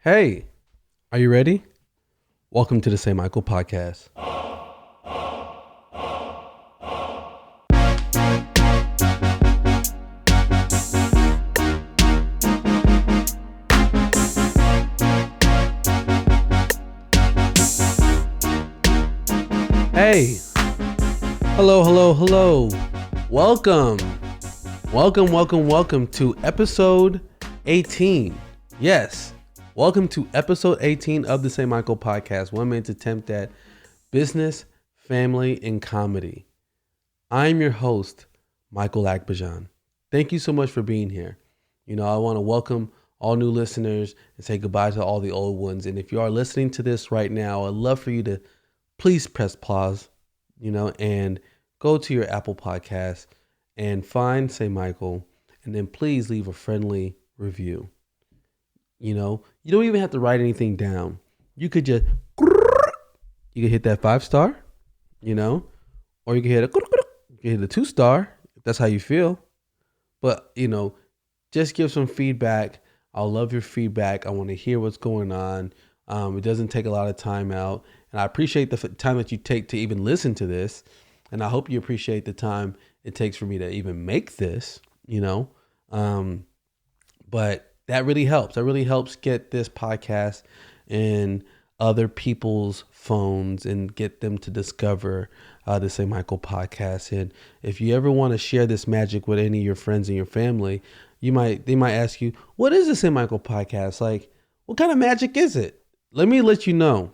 Hey, are you ready? Welcome to the Saymichael podcast. Hey, hello. Welcome to episode 18. Yes. Welcome to episode 18 of the Saymichael podcast, one man's attempt at business, family, and comedy. I'm your host, Michael Akbajan. Thank you so much for being here. I want to welcome all new listeners and say goodbye to all the old ones. And if you are listening to this right now, I'd love for you to please press pause, and go to your Apple podcast and find Saymichael, and then please leave a friendly review. You don't even have to write anything down. You could hit that 5-star, or you can hit a 2-star if that's how you feel. But, just give some feedback. I'll love your feedback. I want to hear what's going on. It doesn't take a lot of time out. And I appreciate the time that you take to even listen to this. And I hope you appreciate the time it takes for me to even make this, but that really helps. That really helps get this podcast in other people's phones and get them to discover the Saymichael podcast. And if you ever want to share this magic with any of your friends and your family, they might ask you, what is the Saymichael podcast? Like, what kind of magic is it? Let me let you know.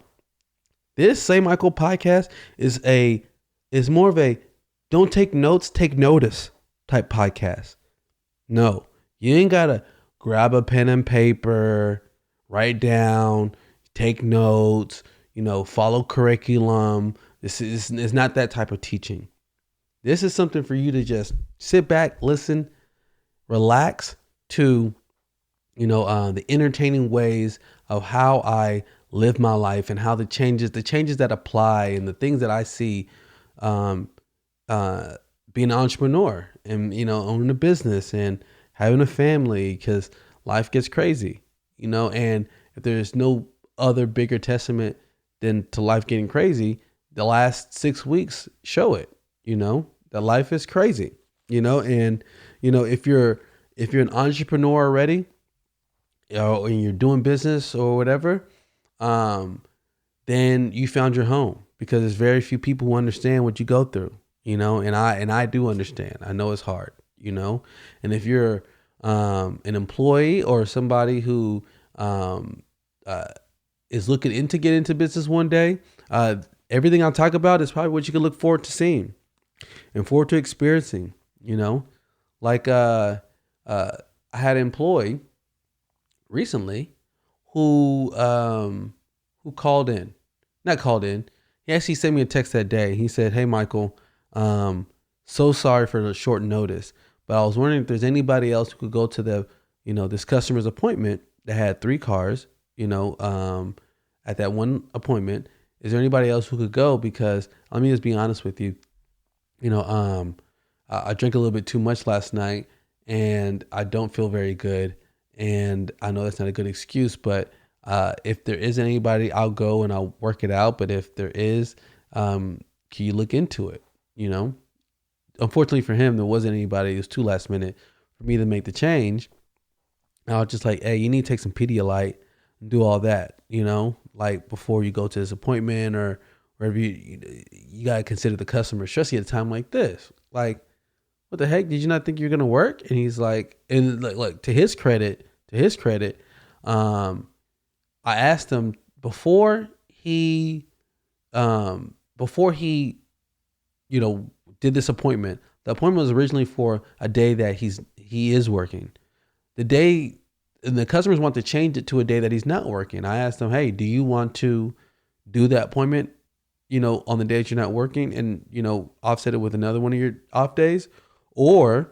This Saymichael podcast is more of a don't take notes, take notice type podcast. No, you ain't gotta grab a pen and paper, write down, take notes, follow curriculum. This is not that type of teaching. This is something for you to just sit back, listen, relax to, the entertaining ways of how I live my life and how the changes that apply and the things that I see, being an entrepreneur and, owning a business and having a family, because life gets crazy, and if there's no other bigger testament than to life getting crazy, the last 6 weeks show it, that life is crazy, and, if you're an entrepreneur already, and you're doing business or whatever, then you found your home, because there's very few people who understand what you go through, and I do understand. I know it's hard, and if you're an employee or somebody who is looking into get into business one day, everything I'll talk about is probably what you can look forward to seeing and forward to experiencing. Like I had an employee recently who called in. Not called in. He actually sent me a text that day. He said, "Hey, Michael, so sorry for the short notice, but I was wondering if there's anybody else who could go to the, this customer's appointment that had 3 cars, at that one appointment. Is there anybody else who could go? Because let me just be honest with you. I drank a little bit too much last night and I don't feel very good. And I know that's not a good excuse, but if there is anybody, I'll go and I'll work it out. But if there is, can you look into it? Unfortunately for him, there wasn't anybody. It was too last minute for me to make the change. And I was just like, hey, you need to take some Pedialyte and do all that, like before you go to this appointment or wherever you got to consider the customer, especially at a time like this. Like, what the heck? Did you not think you're going to work? And he's like, and like to his credit, I asked him before he did this appointment. The appointment was originally for a day that he is working. And the customers want to change it to a day that he's not working. I asked him, hey, do you want to do that appointment, on the day that you're not working and, offset it with another one of your off days? Or do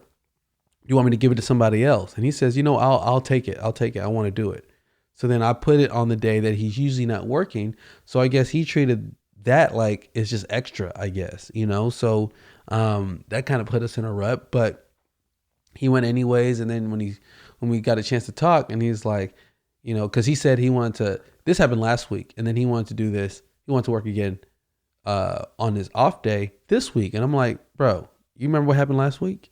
you want me to give it to somebody else? And he says, I'll take it. I want to do it. So then I put it on the day that he's usually not working. So I guess he treated that like it's just extra, I guess, so that kind of put us in a rut, but he went anyways. And then when we got a chance to talk, and he's like, because he said he wanted to. This happened last week, and then he wanted to do this. He wanted to work again on his off day this week, and I'm like, bro, you remember what happened last week?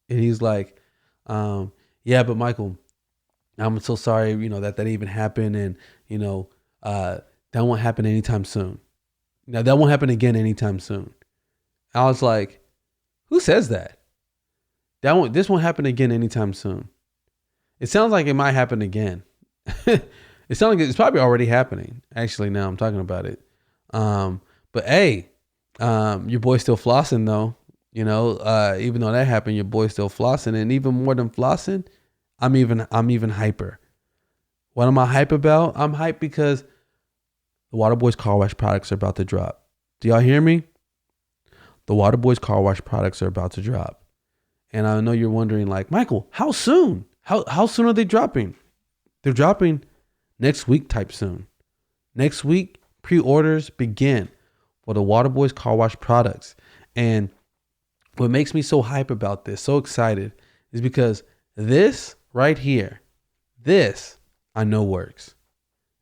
And he's like, yeah, but Michael, I'm so sorry, that even happened, and that won't happen anytime soon. Now that won't happen again anytime soon. I was like, who says that? This won't happen again anytime soon. It sounds like it might happen again. It sounds like it's probably already happening. Actually, now I'm talking about it. But hey, your boy's still flossing though. Even though that happened, your boy's still flossing, and even more than flossing, I'm even hyper. What am I hype about? I'm hype because the Waterboys car wash products are about to drop. Do y'all hear me? The Waterboys car wash products are about to drop. And I know you're wondering, like, Michael, how soon? How soon are they dropping? They're dropping next week type soon. Next week, pre-orders begin for the Waterboys car wash products. And what makes me so hype about this, so excited, is because this right here, this I know works.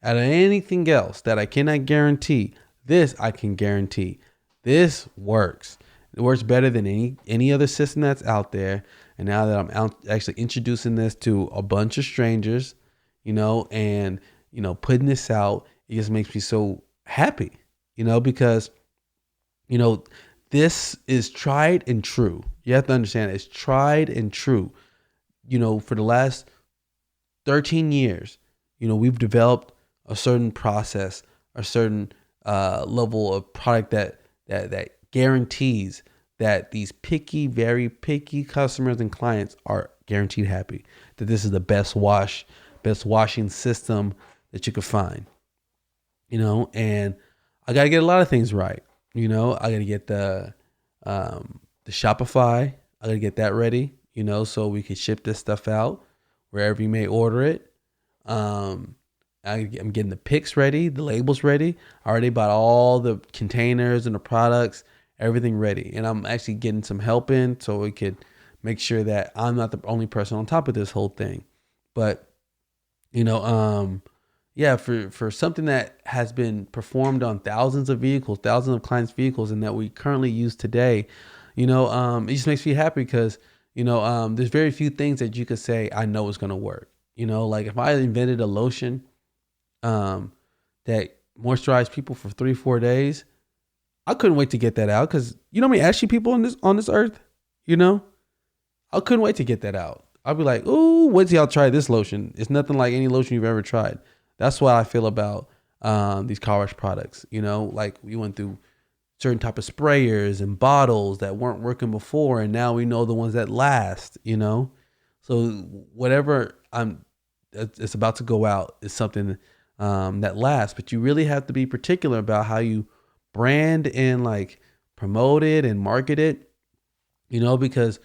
Out of anything else that I cannot guarantee, this I can guarantee. This works. It works better than any other system that's out there. And now that I'm actually introducing this to a bunch of strangers, and putting this out, it just makes me so happy, because this is tried and true. You have to understand it's tried and true. For the last 13 years, we've developed a certain process, a certain level of product that guarantees that these very picky customers and clients are guaranteed happy, that this is the best washing system that you could find, and I got to get a lot of things right. I got to get the Shopify. I got to get that ready, so we can ship this stuff out wherever you may order it. I'm getting the pics ready, the labels ready. I already bought all the containers and the products, everything ready. And I'm actually getting some help in so we could make sure that I'm not the only person on top of this whole thing. But, for something that has been performed on thousands of clients' vehicles, and that we currently use today, it just makes me happy because, there's very few things that you could say, I know it's going to work. Like if I invented a lotion that moisturized people for 3-4 days, I couldn't wait to get that out because how many ashy people on this earth, I couldn't wait to get that out. I'll be like, ooh, wait till y'all try this lotion. It's nothing like any lotion you've ever tried. That's what I feel about these car wash products. Like we went through certain type of sprayers and bottles that weren't working before, and now we know the ones that last. So whatever it's about to go out is something that lasts. But you really have to be particular about how you brand and like promote it and market it. Because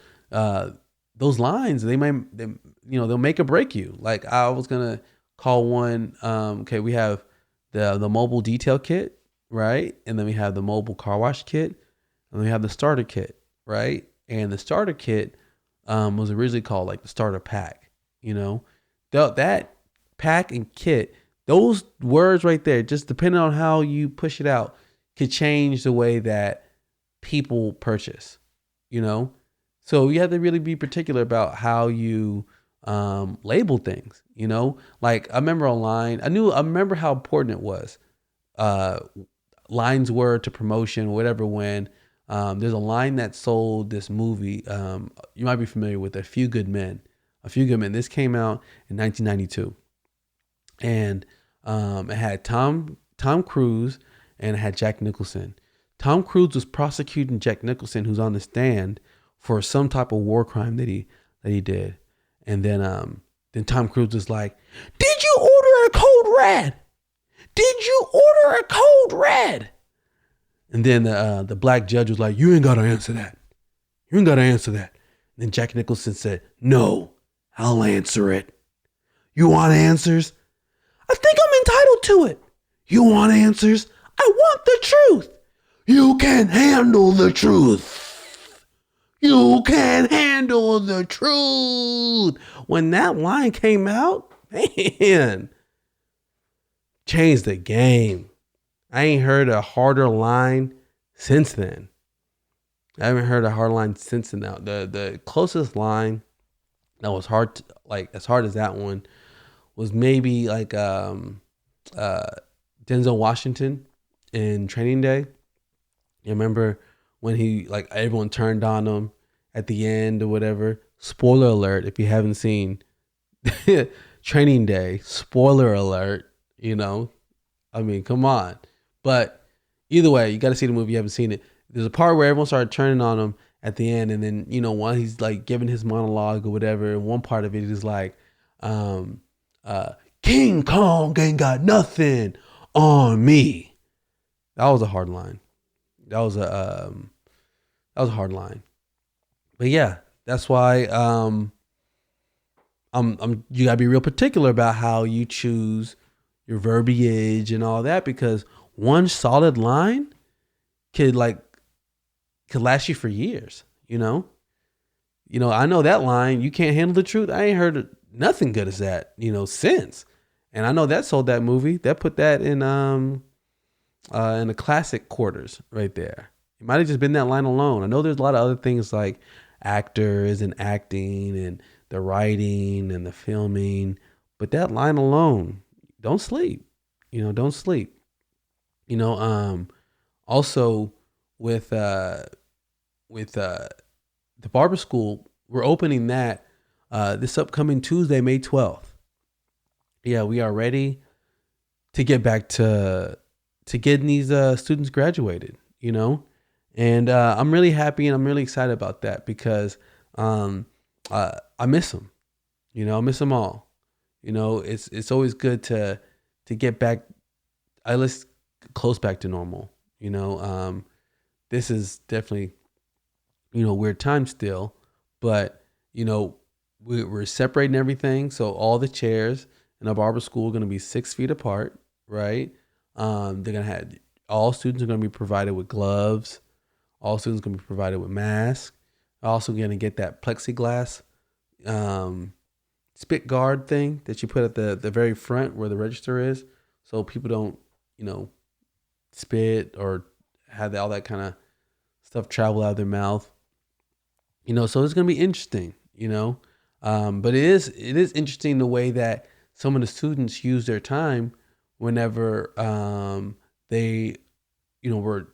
those lines they'll make or break you. Like I was gonna call one. Okay, we have the mobile detail kit, right? And then we have the mobile car wash kit, and we have the starter kit, right? And the starter kit was originally called like the starter pack. That pack and kit, those words right there, just depending on how you push it out, could change the way that people purchase. So you have to really be particular about how you label things. Like I remember online, I remember how important it was. Lines were to promotion, whatever. When there's a line that sold this movie, you might be familiar with A Few Good Men. This came out in 1992, and it had Tom Cruise and it had Jack Nicholson. Tom Cruise was prosecuting Jack Nicholson, who's on the stand, for some type of war crime that he did. And then Tom Cruise was like, "Did you order a code red? Did you order a code red?" And then the black judge was like, "You ain't got to answer that. You ain't got to answer that." And then Jack Nicholson said, "No, I'll answer it. You want answers? I think I'm entitled to it. You want answers? I want the truth. You can handle the truth. You can handle the truth." When that line came out, man, changed the game. I ain't heard a harder line since then. I haven't heard a hard line since then. Now, the closest line that was hard, like as hard as that one, was maybe like uh, Denzel Washington in Training Day. You remember when he like everyone turned on him at the end or whatever? Spoiler alert! If you haven't seen Training Day, spoiler alert. You know, I mean, come on. But either way, you got to see the movie. You haven't seen it. There's a part where everyone started turning on him at the end, and then while he's like giving his monologue or whatever, and one part of it is like, um, King Kong ain't got nothing on me. That was a hard line. That was a hard line. But yeah, that's why you gotta be real particular about how you choose your verbiage and all that, because one solid line could last you for years. I know that line, you can't handle the truth. I ain't heard nothing good as that, since. And I know that sold that movie. That put that in the classic quarters right there. It might have just been that line alone. I know there's a lot of other things like actors and acting and the writing and the filming, but that line alone, don't sleep. Don't sleep. Also with the Barber School, we're opening that this upcoming Tuesday, May 12th. Yeah, we are ready to get back to getting these students graduated, and I'm really happy and I'm really excited about that because I miss them, I miss them all. It's always good to get back, at least close back to normal. This is definitely, weird time still, but we're separating everything. So all the chairs in a barber school are going to be 6 feet apart, right? They're going to have, all students are going to be provided with gloves. All students are going to be provided with masks. Also going to get that plexiglass spit guard thing that you put at the very front where the register is, so people don't, spit or have all that kind of stuff travel out of their mouth. So it's going to be interesting, but it is interesting the way that some of the students use their time whenever they, were,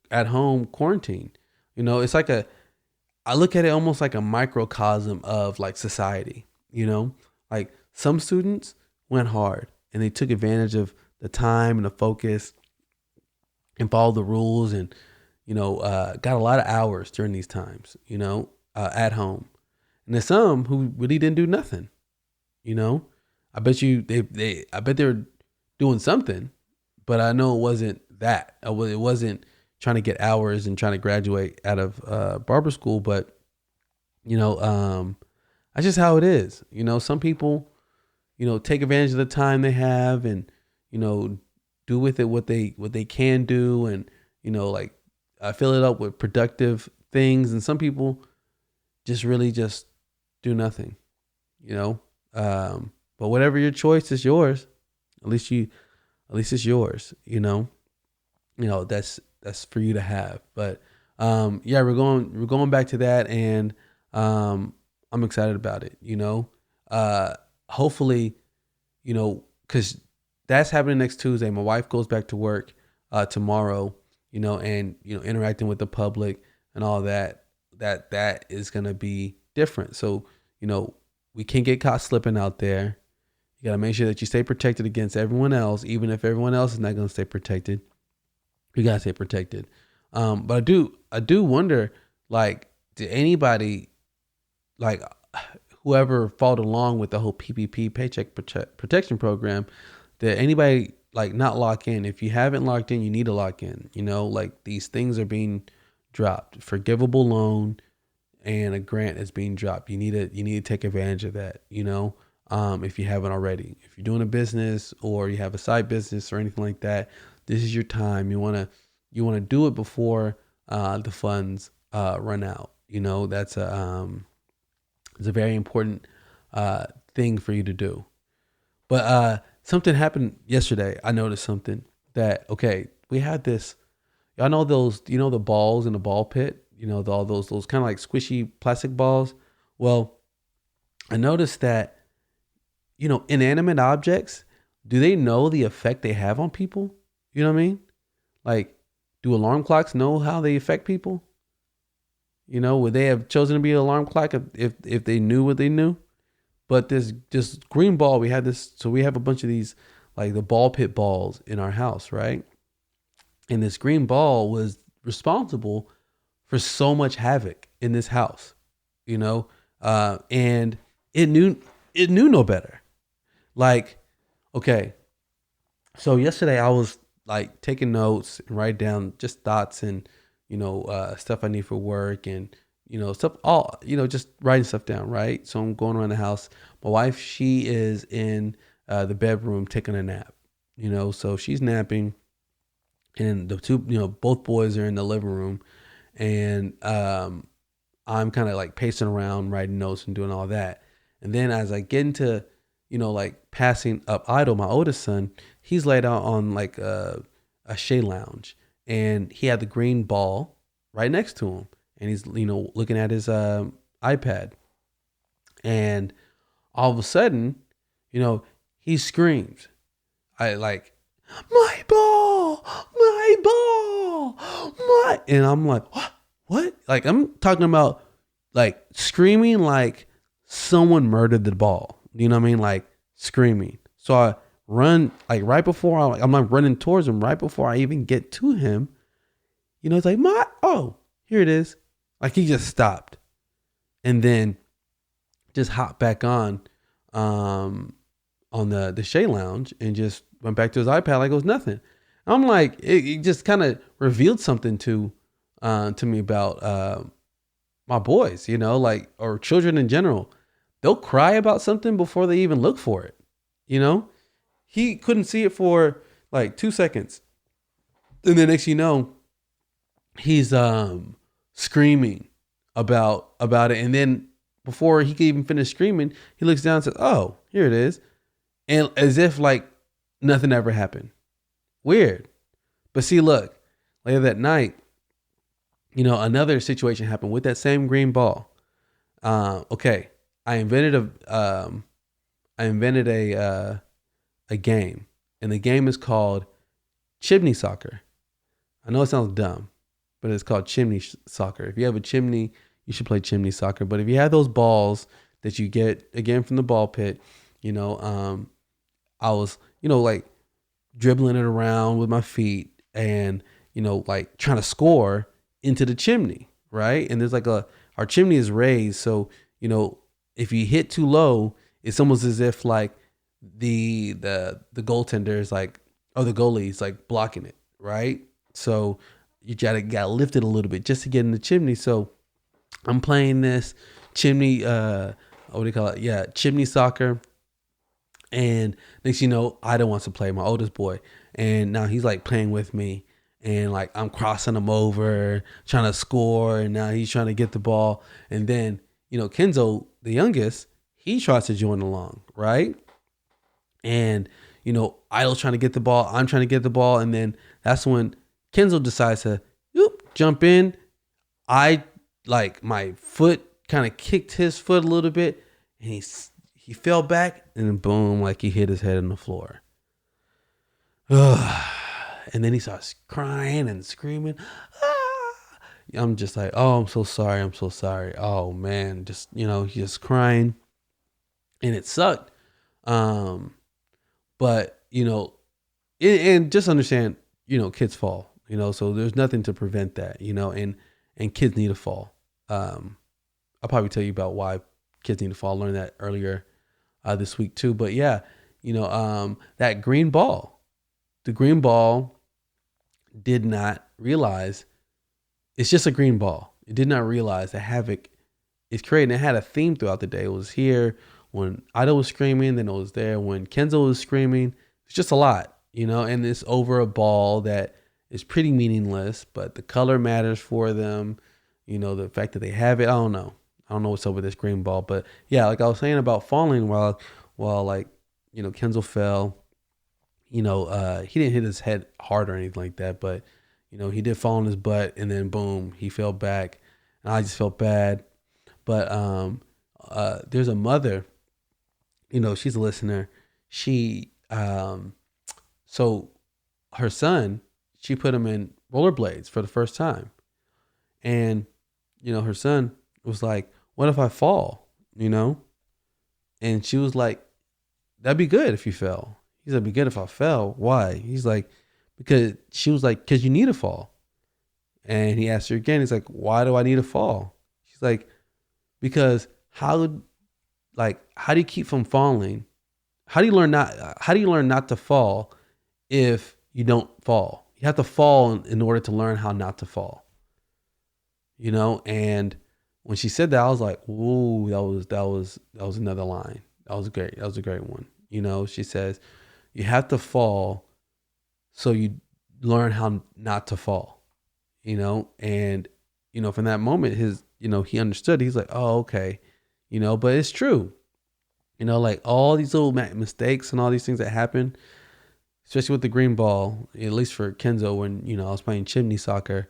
at home quarantine. It's like I look at it almost like a microcosm of like society, like some students went hard and they took advantage of the time and the focus and followed the rules and, got a lot of hours during these times, at home. And there's some who really didn't do nothing, I bet you I bet they were doing something, but I know it wasn't that. It wasn't trying to get hours and trying to graduate out of barber school, but that's just how it is. Some people, take advantage of the time they have and do with it what they can do, and fill it up with productive things. And some people just really just do nothing, but whatever your choice is yours. At least it's yours, that's for you to have. But yeah, we're going back to that, and I'm excited about it. Hopefully, because that's happening next Tuesday. My wife goes back to work tomorrow, and interacting with the public and all that is gonna be different. So we can't get caught slipping out there. You gotta make sure that you stay protected against everyone else, even if everyone else is not gonna stay protected. You gotta stay protected. But I do wonder, like, did anybody, like, whoever followed along with the whole PPP Paycheck Protection Program, did anybody like not lock in? If you haven't locked in, you need to lock in. Like, these things are being dropped. Forgivable loan and a grant is being dropped. You need to take advantage of that. If you haven't already. If you're doing a business or you have a side business or anything like that, this is your time. You wanna do it before the funds run out. That's it's a very important thing for you to do. But something happened yesterday. I noticed something that, okay, we had this, I know those, the balls in the ball pit, all those kind of like squishy plastic balls. Well, I noticed that, inanimate objects, do they know the effect they have on people? You know what I mean? Like, do alarm clocks know how they affect people? Would they have chosen to be an alarm clock if they knew what they knew? But this green ball, we had this, so we have a bunch of these, like the ball pit balls in our house, right? And this green ball was responsible for so much havoc in this house, and it knew no better. Like, okay, so yesterday I was like taking notes and write down just thoughts and stuff I need for work and stuff all just writing stuff down, right? So I'm going around the house. My wife, she is in the bedroom taking a nap, so she's napping, and the two both boys are in the living room, and I'm kind of like pacing around writing notes and doing all that. And then as I get into like passing up Idle, my oldest son, he's laid out on like a shea lounge, and he had the green ball right next to him, and he's looking at his iPad, and all of a sudden, he screams, I like, my ball, my ball, my, and I'm like, what? Like, I'm talking about like screaming like someone murdered the ball. You know what I mean? Like screaming. So I run like right before I'm like running towards him right before I even get to him. It's like, here it is. Like he just stopped and then just hopped back on the Shea Lounge and just went back to his iPad like it was nothing. I'm like, it just kind of revealed something to me about my boys, like, or children in general. They'll cry about something before they even look for it. He couldn't see it for like 2 seconds, and then next he's screaming about it, and then before he could even finish screaming, he looks down and says, "Oh, here it is," and as if like nothing ever happened. Weird. But see, look, later that night, another situation happened with that same green ball. Okay, I invented a game, and the game is called chimney soccer. I know it sounds dumb, but it's called chimney soccer. If you have a chimney, you should play chimney soccer. But if you have those balls that you get again from the ball pit, I was like dribbling it around with my feet and like trying to score into the chimney, right? And there's like our chimney is raised, so if you hit too low, it's almost as if like the goaltender is like, or the goalie is like blocking it, right? So you gotta lift it a little bit just to get in the chimney. So I'm playing this chimney, what do you call it? Yeah, chimney soccer. And next Ida wants to play, my oldest boy, and now he's like playing with me, and like I'm crossing him over, trying to score, and now he's trying to get the ball, and then Kenzo, the youngest, he tries to join along, right? And Idle's trying to get the ball, I'm trying to get the ball, and then that's when Kenzo decides to jump in. I like my foot kind of kicked his foot a little bit, and he fell back, and then boom, like he hit his head on the floor. And then he starts crying and screaming. I'm just like, oh, I'm so sorry. I'm so sorry. Oh man, just he's just crying, and it sucked. But and just understand, kids fall. So there's nothing to prevent that. And kids need to fall. I'll probably tell you about why kids need to fall. I learned that earlier this week too. But yeah, that green ball, the green ball did not realize it's just a green ball. It did not realize the havoc it's creating. It had a theme throughout the day. It was here when Ida was screaming, then it was there when Kenzo was screaming. It's just a lot, and it's over a ball that is pretty meaningless, but the color matters for them. The fact that they have it, I don't know what's up with this green ball. But yeah, like I was saying about falling while like, Kenzo fell, he didn't hit his head hard or anything like that, but he did fall on his butt, and then boom, he fell back, and I just felt bad. But there's a mother, she's a listener. She so her son, she put him in rollerblades for the first time, and her son was like, "What if I fall?" And she was like, "That'd be good if you fell." He's like, "Be good if I fell. Why?" He's like, "Because," she was like, "Because you need to fall." And he asked her again. He's like, "Why do I need to fall?" She's like, "Because how do you keep from falling? How do you learn not to fall if you don't fall? You have to fall in order to learn how not to fall." And when she said that, I was like, "Ooh, that was another line. That was great. That was a great one." She says, "You have to fall so you learn how not to fall." And from that moment, he understood. He's like, "Oh, okay." But it's true. Like all these little mistakes and all these things that happen, especially with the green ball, at least for Kenzo when I was playing chimney soccer,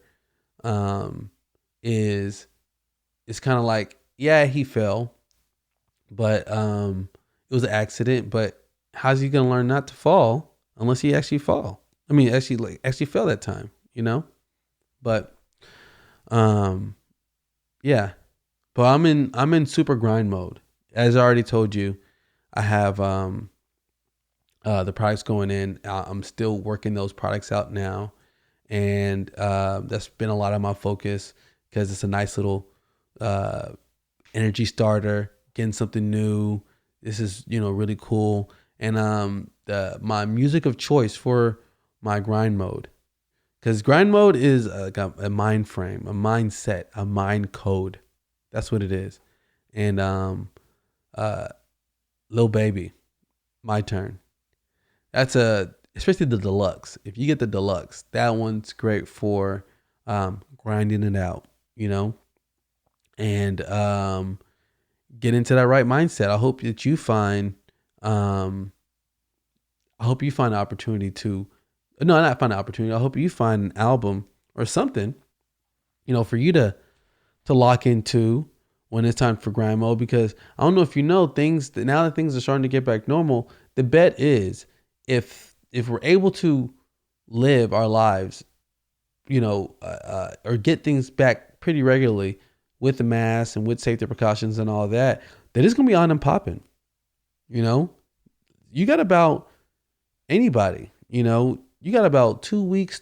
is it's kind of like, yeah, he fell, but it was an accident. But how's he gonna learn not to fall unless he actually fall? I mean, actually fell that time, But yeah. But I'm in super grind mode. As I already told you, I have the products going in. I'm still working those products out now, and that's been a lot of my focus because it's a nice little energy starter, getting something new. This is really cool, and my music of choice for my grind mode, because grind mode is like a mind frame, a mindset, a mind code. That's what it is. And Lil Baby, My Turn. That's especially the deluxe. If you get the deluxe, that one's great for grinding it out, and get into that right mindset. I hope that you find an opportunity to, no, not find an opportunity. I hope you find an album or something, for you to lock into when it's time for grind mode. Because I don't know if now that things are starting to get back normal, the bet is if we're able to live our lives, or get things back pretty regularly with the mask and with safety precautions and all that it's going to be on and popping. You got about anybody, you got about 2 weeks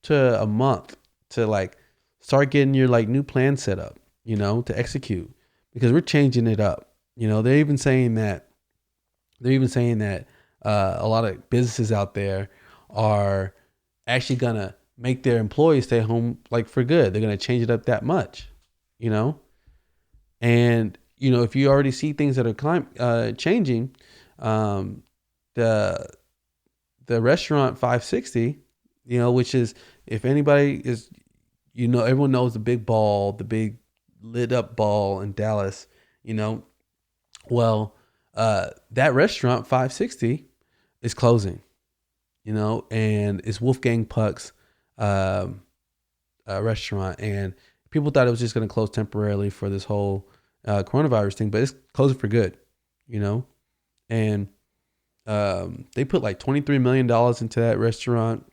to a month to start getting your new plan set up, to execute, because we're changing it up. They're even saying that a lot of businesses out there are actually gonna make their employees stay home for good. They're gonna change it up that much, and if you already see things that are changing, the restaurant 560, which is, if anybody is, everyone knows the big lit up ball in Dallas, well, that restaurant 560 is closing, and it's Wolfgang Puck's restaurant, and people thought it was just going to close temporarily for this whole coronavirus thing, but it's closing for good, and they put $23 million into that restaurant,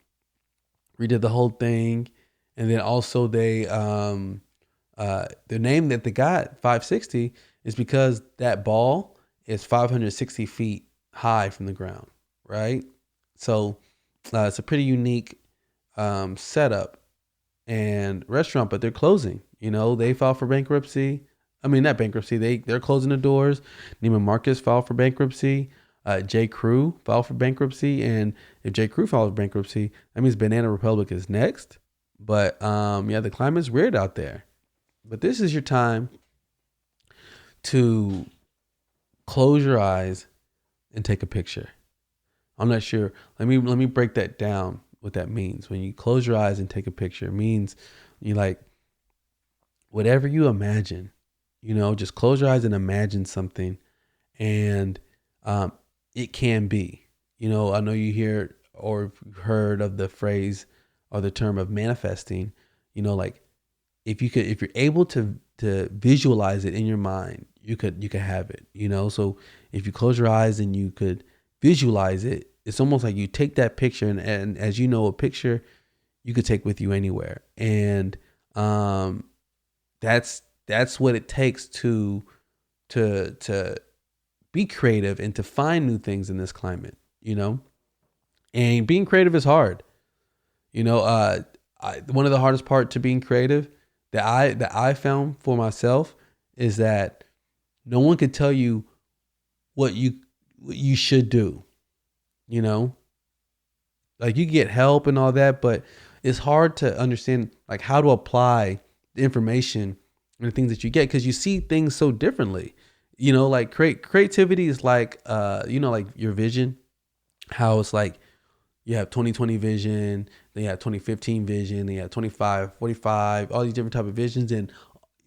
redid the whole thing, and then also they the name that they got 560 is because that ball is 560 feet high from the ground, right? So it's a pretty unique setup and restaurant, but they're closing. They filed for bankruptcy. I mean, not bankruptcy. They're closing the doors. Neiman Marcus filed for bankruptcy. J. Crew filed for bankruptcy, and if J. Crew files for bankruptcy, that means Banana Republic is next. But the climate's weird out there. But this is your time to close your eyes and take a picture. I'm not sure. Let me break that down. What that means when you close your eyes and take a picture, it means you whatever you imagine. Just close your eyes and imagine something, and it can be. I know you hear or heard of the phrase or the term of manifesting, like if you're able to visualize it in your mind, you could have it, So if you close your eyes and you could visualize it, it's almost like you take that picture and as you know, a picture you could take with you anywhere. And that's what it takes to be creative and to find new things in this climate, And being creative is hard. One of the hardest part to being creative that I found for myself is that no one could tell you what you should do. Like you get help and all that, but it's hard to understand like how to apply the information and the things that you get because you see things so differently. Like creativity is like like your vision, how it's like you have 2020 vision, then you have 2015 vision, then you have 25, 45, all these different type of visions. And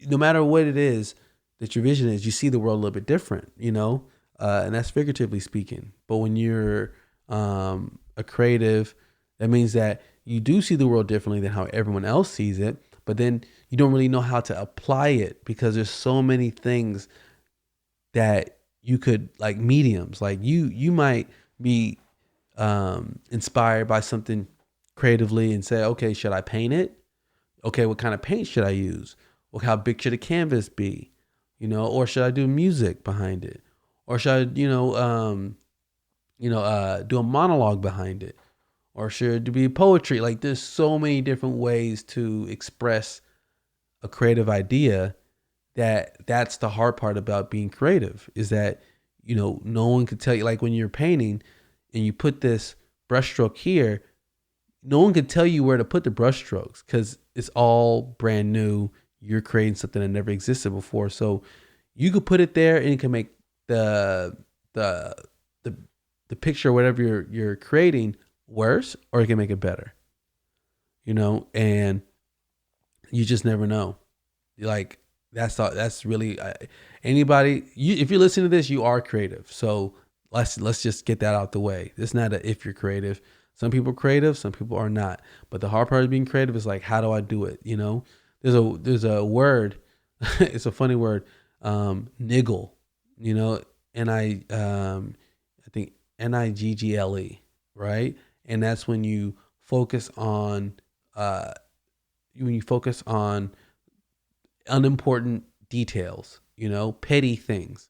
no matter what it is that your vision is, you see the world a little bit different, and that's figuratively speaking. But when you're a creative, that means that you do see the world differently than how everyone else sees it. But then you don't really know how to apply it because there's so many things that you could like mediums. Like you might be inspired by something creatively and say, okay, should I paint it? Okay, what kind of paint should I use? Well, how big should a canvas be? Or should I do music behind it? Or should I, do a monologue behind it? Or should it be poetry? Like there's so many different ways to express a creative idea that's the hard part about being creative is that, no one could tell you, like when you're painting and you put this brushstroke here, no one could tell you where to put the brushstrokes because it's all brand new. You're creating something that never existed before. So you could put it there and it can make the picture, or whatever you're creating worse, or it can make it better, and you just never know. Like that's really anybody. If you're listening to this, you are creative. So let's just get that out the way. It's not a if you're creative. Some people are creative, some people are not. But the hard part of being creative is like, how do I do it? There's a word. It's a funny word, niggle. I think niggle, right? And that's when you focus on unimportant details, petty things.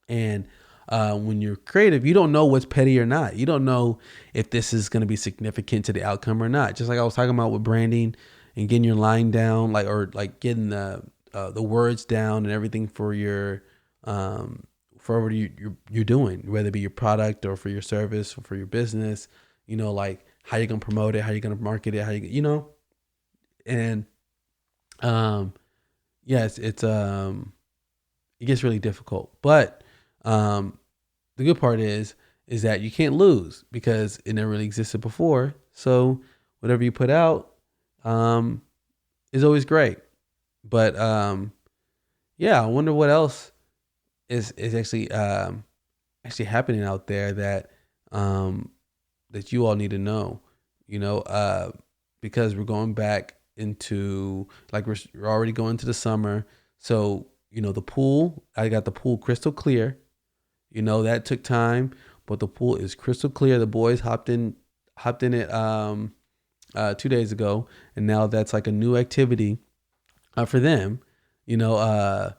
And when you're creative, you don't know what's petty or not. You don't know if this is going to be significant to the outcome or not. Just like I was talking about with branding and getting your line down, or getting the words down and everything for your for whatever you're doing, whether it be your product or for your service or for your business. Like how you're gonna promote it, how you're gonna market it, and yes, it gets really difficult. But the good part is that you can't lose because it never really existed before. So whatever you put out is always great. But yeah, I wonder what else is actually happening out there that that you all need to know. Because we're going back into, like, we're already going to the summer. So the pool, I got the pool crystal clear. That took time, but the pool is crystal clear. The boys hopped in it 2 days ago, and now that's like a new activity for them. Because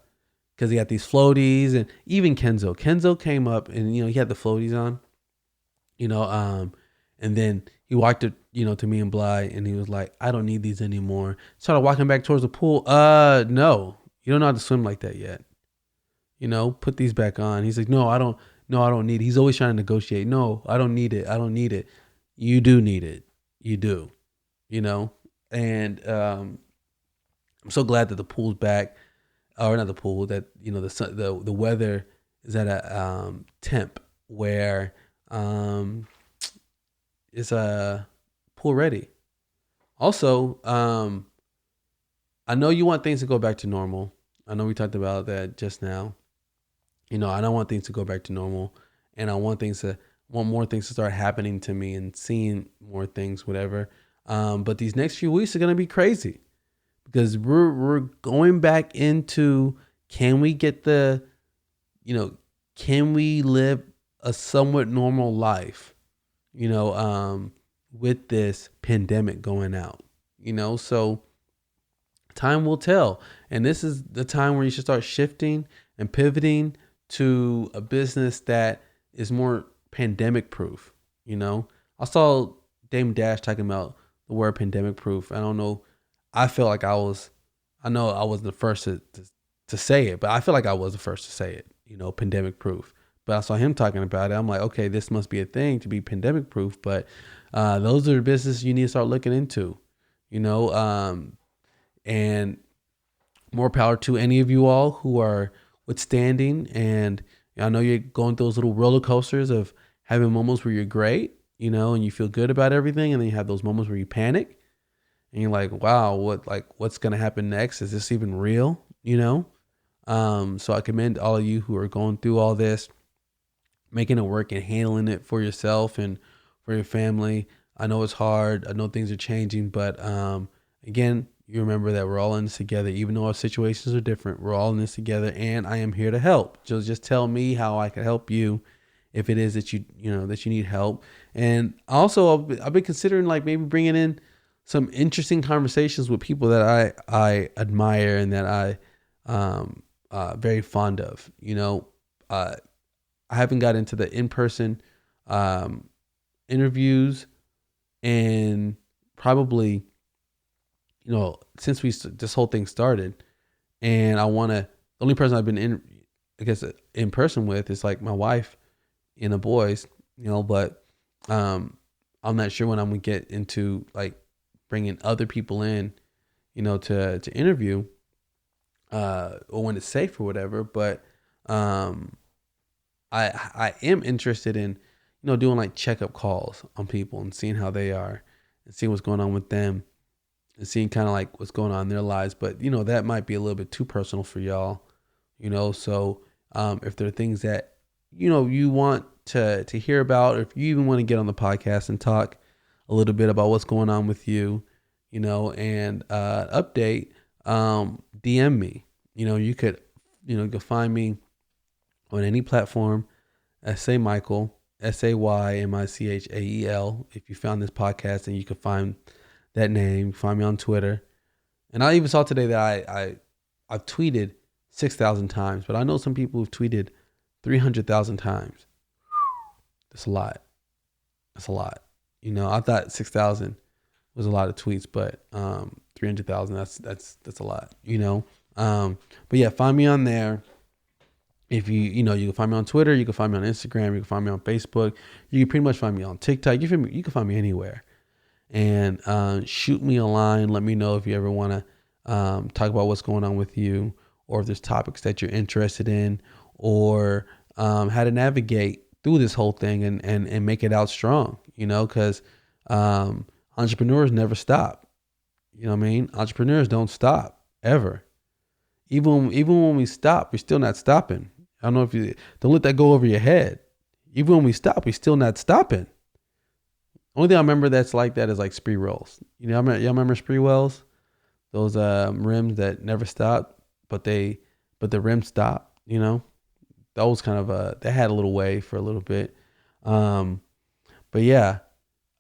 he got these floaties, and even Kenzo came up, and he had the floaties on. And then he walked up, to me and Bly, and he was like, "I don't need these anymore." Started walking back towards the pool. No, you don't know how to swim like that yet. Put these back on. He's like, "No, I don't need it." He's always trying to negotiate. "No, I don't need it. I don't need it." You do need it. You do. And I'm so glad that the pool's back, or not the pool, that the sun, the weather is at a temp where it's a pool ready. Also, I know you want things to go back to normal. I know we talked about that just now. I don't want things to go back to normal, and I want things to want more things to start happening to me and seeing more things, whatever. But these next few weeks are gonna be crazy because we're going back into, can we get the, can we live a somewhat normal life, with this pandemic going out, so time will tell. And this is the time where you should start shifting and pivoting to a business that is more pandemic proof. I saw Dame Dash talking about the word pandemic proof. I don't know. I know I wasn't the first to say it, but I feel like I was the first to say it, pandemic proof. But I saw him talking about it. I'm like, okay, this must be a thing to be pandemic proof. But those are the businesses you need to start looking into, and more power to any of you all who are withstanding. And I know you're going through those little roller coasters of having moments where you're great, and you feel good about everything. And then you have those moments where you panic and you're like, wow, what's going to happen next? Is this even real? So I commend all of you who are going through all this, making it work and handling it for yourself and for your family. I know it's hard. I know things are changing, but again, you remember that we're all in this together. Even though our situations are different, we're all in this together, and I am here to help. Just tell me how I can help you if it is that you need help. And also, I've been considering like maybe bringing in some interesting conversations with people that I admire and that I very fond of. I haven't got into the in-person interviews and probably, since this whole thing started. And the only person I've been in person with is like my wife and the boys, but I'm not sure when I'm gonna get into like bringing other people in, to interview, or when it's safe or whatever. But I am interested in, doing like checkup calls on people and seeing how they are and seeing what's going on with them and seeing kind of like what's going on in their lives. But, that might be a little bit too personal for y'all, so if there are things that, you want to hear about, or if you even want to get on the podcast and talk a little bit about what's going on with you, and update, DM me. You could, you can find me on any platform at Saymichael, Saymichael. If you found this podcast, and you can find that name, find me on Twitter. And I even saw today that I've tweeted 6,000 times, but I know some people who've tweeted 300,000 times. That's a lot. I thought 6,000 was a lot of tweets, but 300,000, that's a lot, but yeah, find me on there. If you can find me on Twitter, you can find me on Instagram, you can find me on Facebook, you can pretty much find me on TikTok. You can find me anywhere. And shoot me a line. Let me know if you ever want to talk about what's going on with you, or if there's topics that you're interested in, or how to navigate through this whole thing and make it out strong, because entrepreneurs never stop. You know what I mean? Entrepreneurs don't stop ever. Even when we stop, we're still not stopping. I don't know if you don't let that go over your head. Even when we stop, we're still not stopping. Only thing I remember that's like that is like spree rolls. Y'all remember spree wells? Those rims that never stop, but the rims stop. That was kind of they had a little wave for a little bit. But yeah,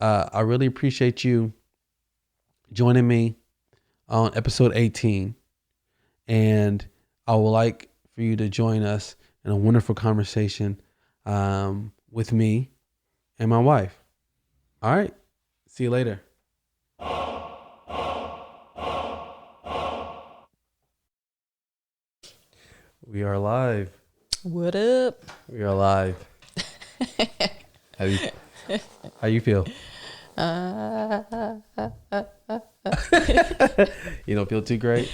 I really appreciate you joining me on episode 18, and I would like for you to join us in a wonderful conversation with me and my wife. All right. See you later. We are live. What up? We are live. How you feel? You don't feel too great?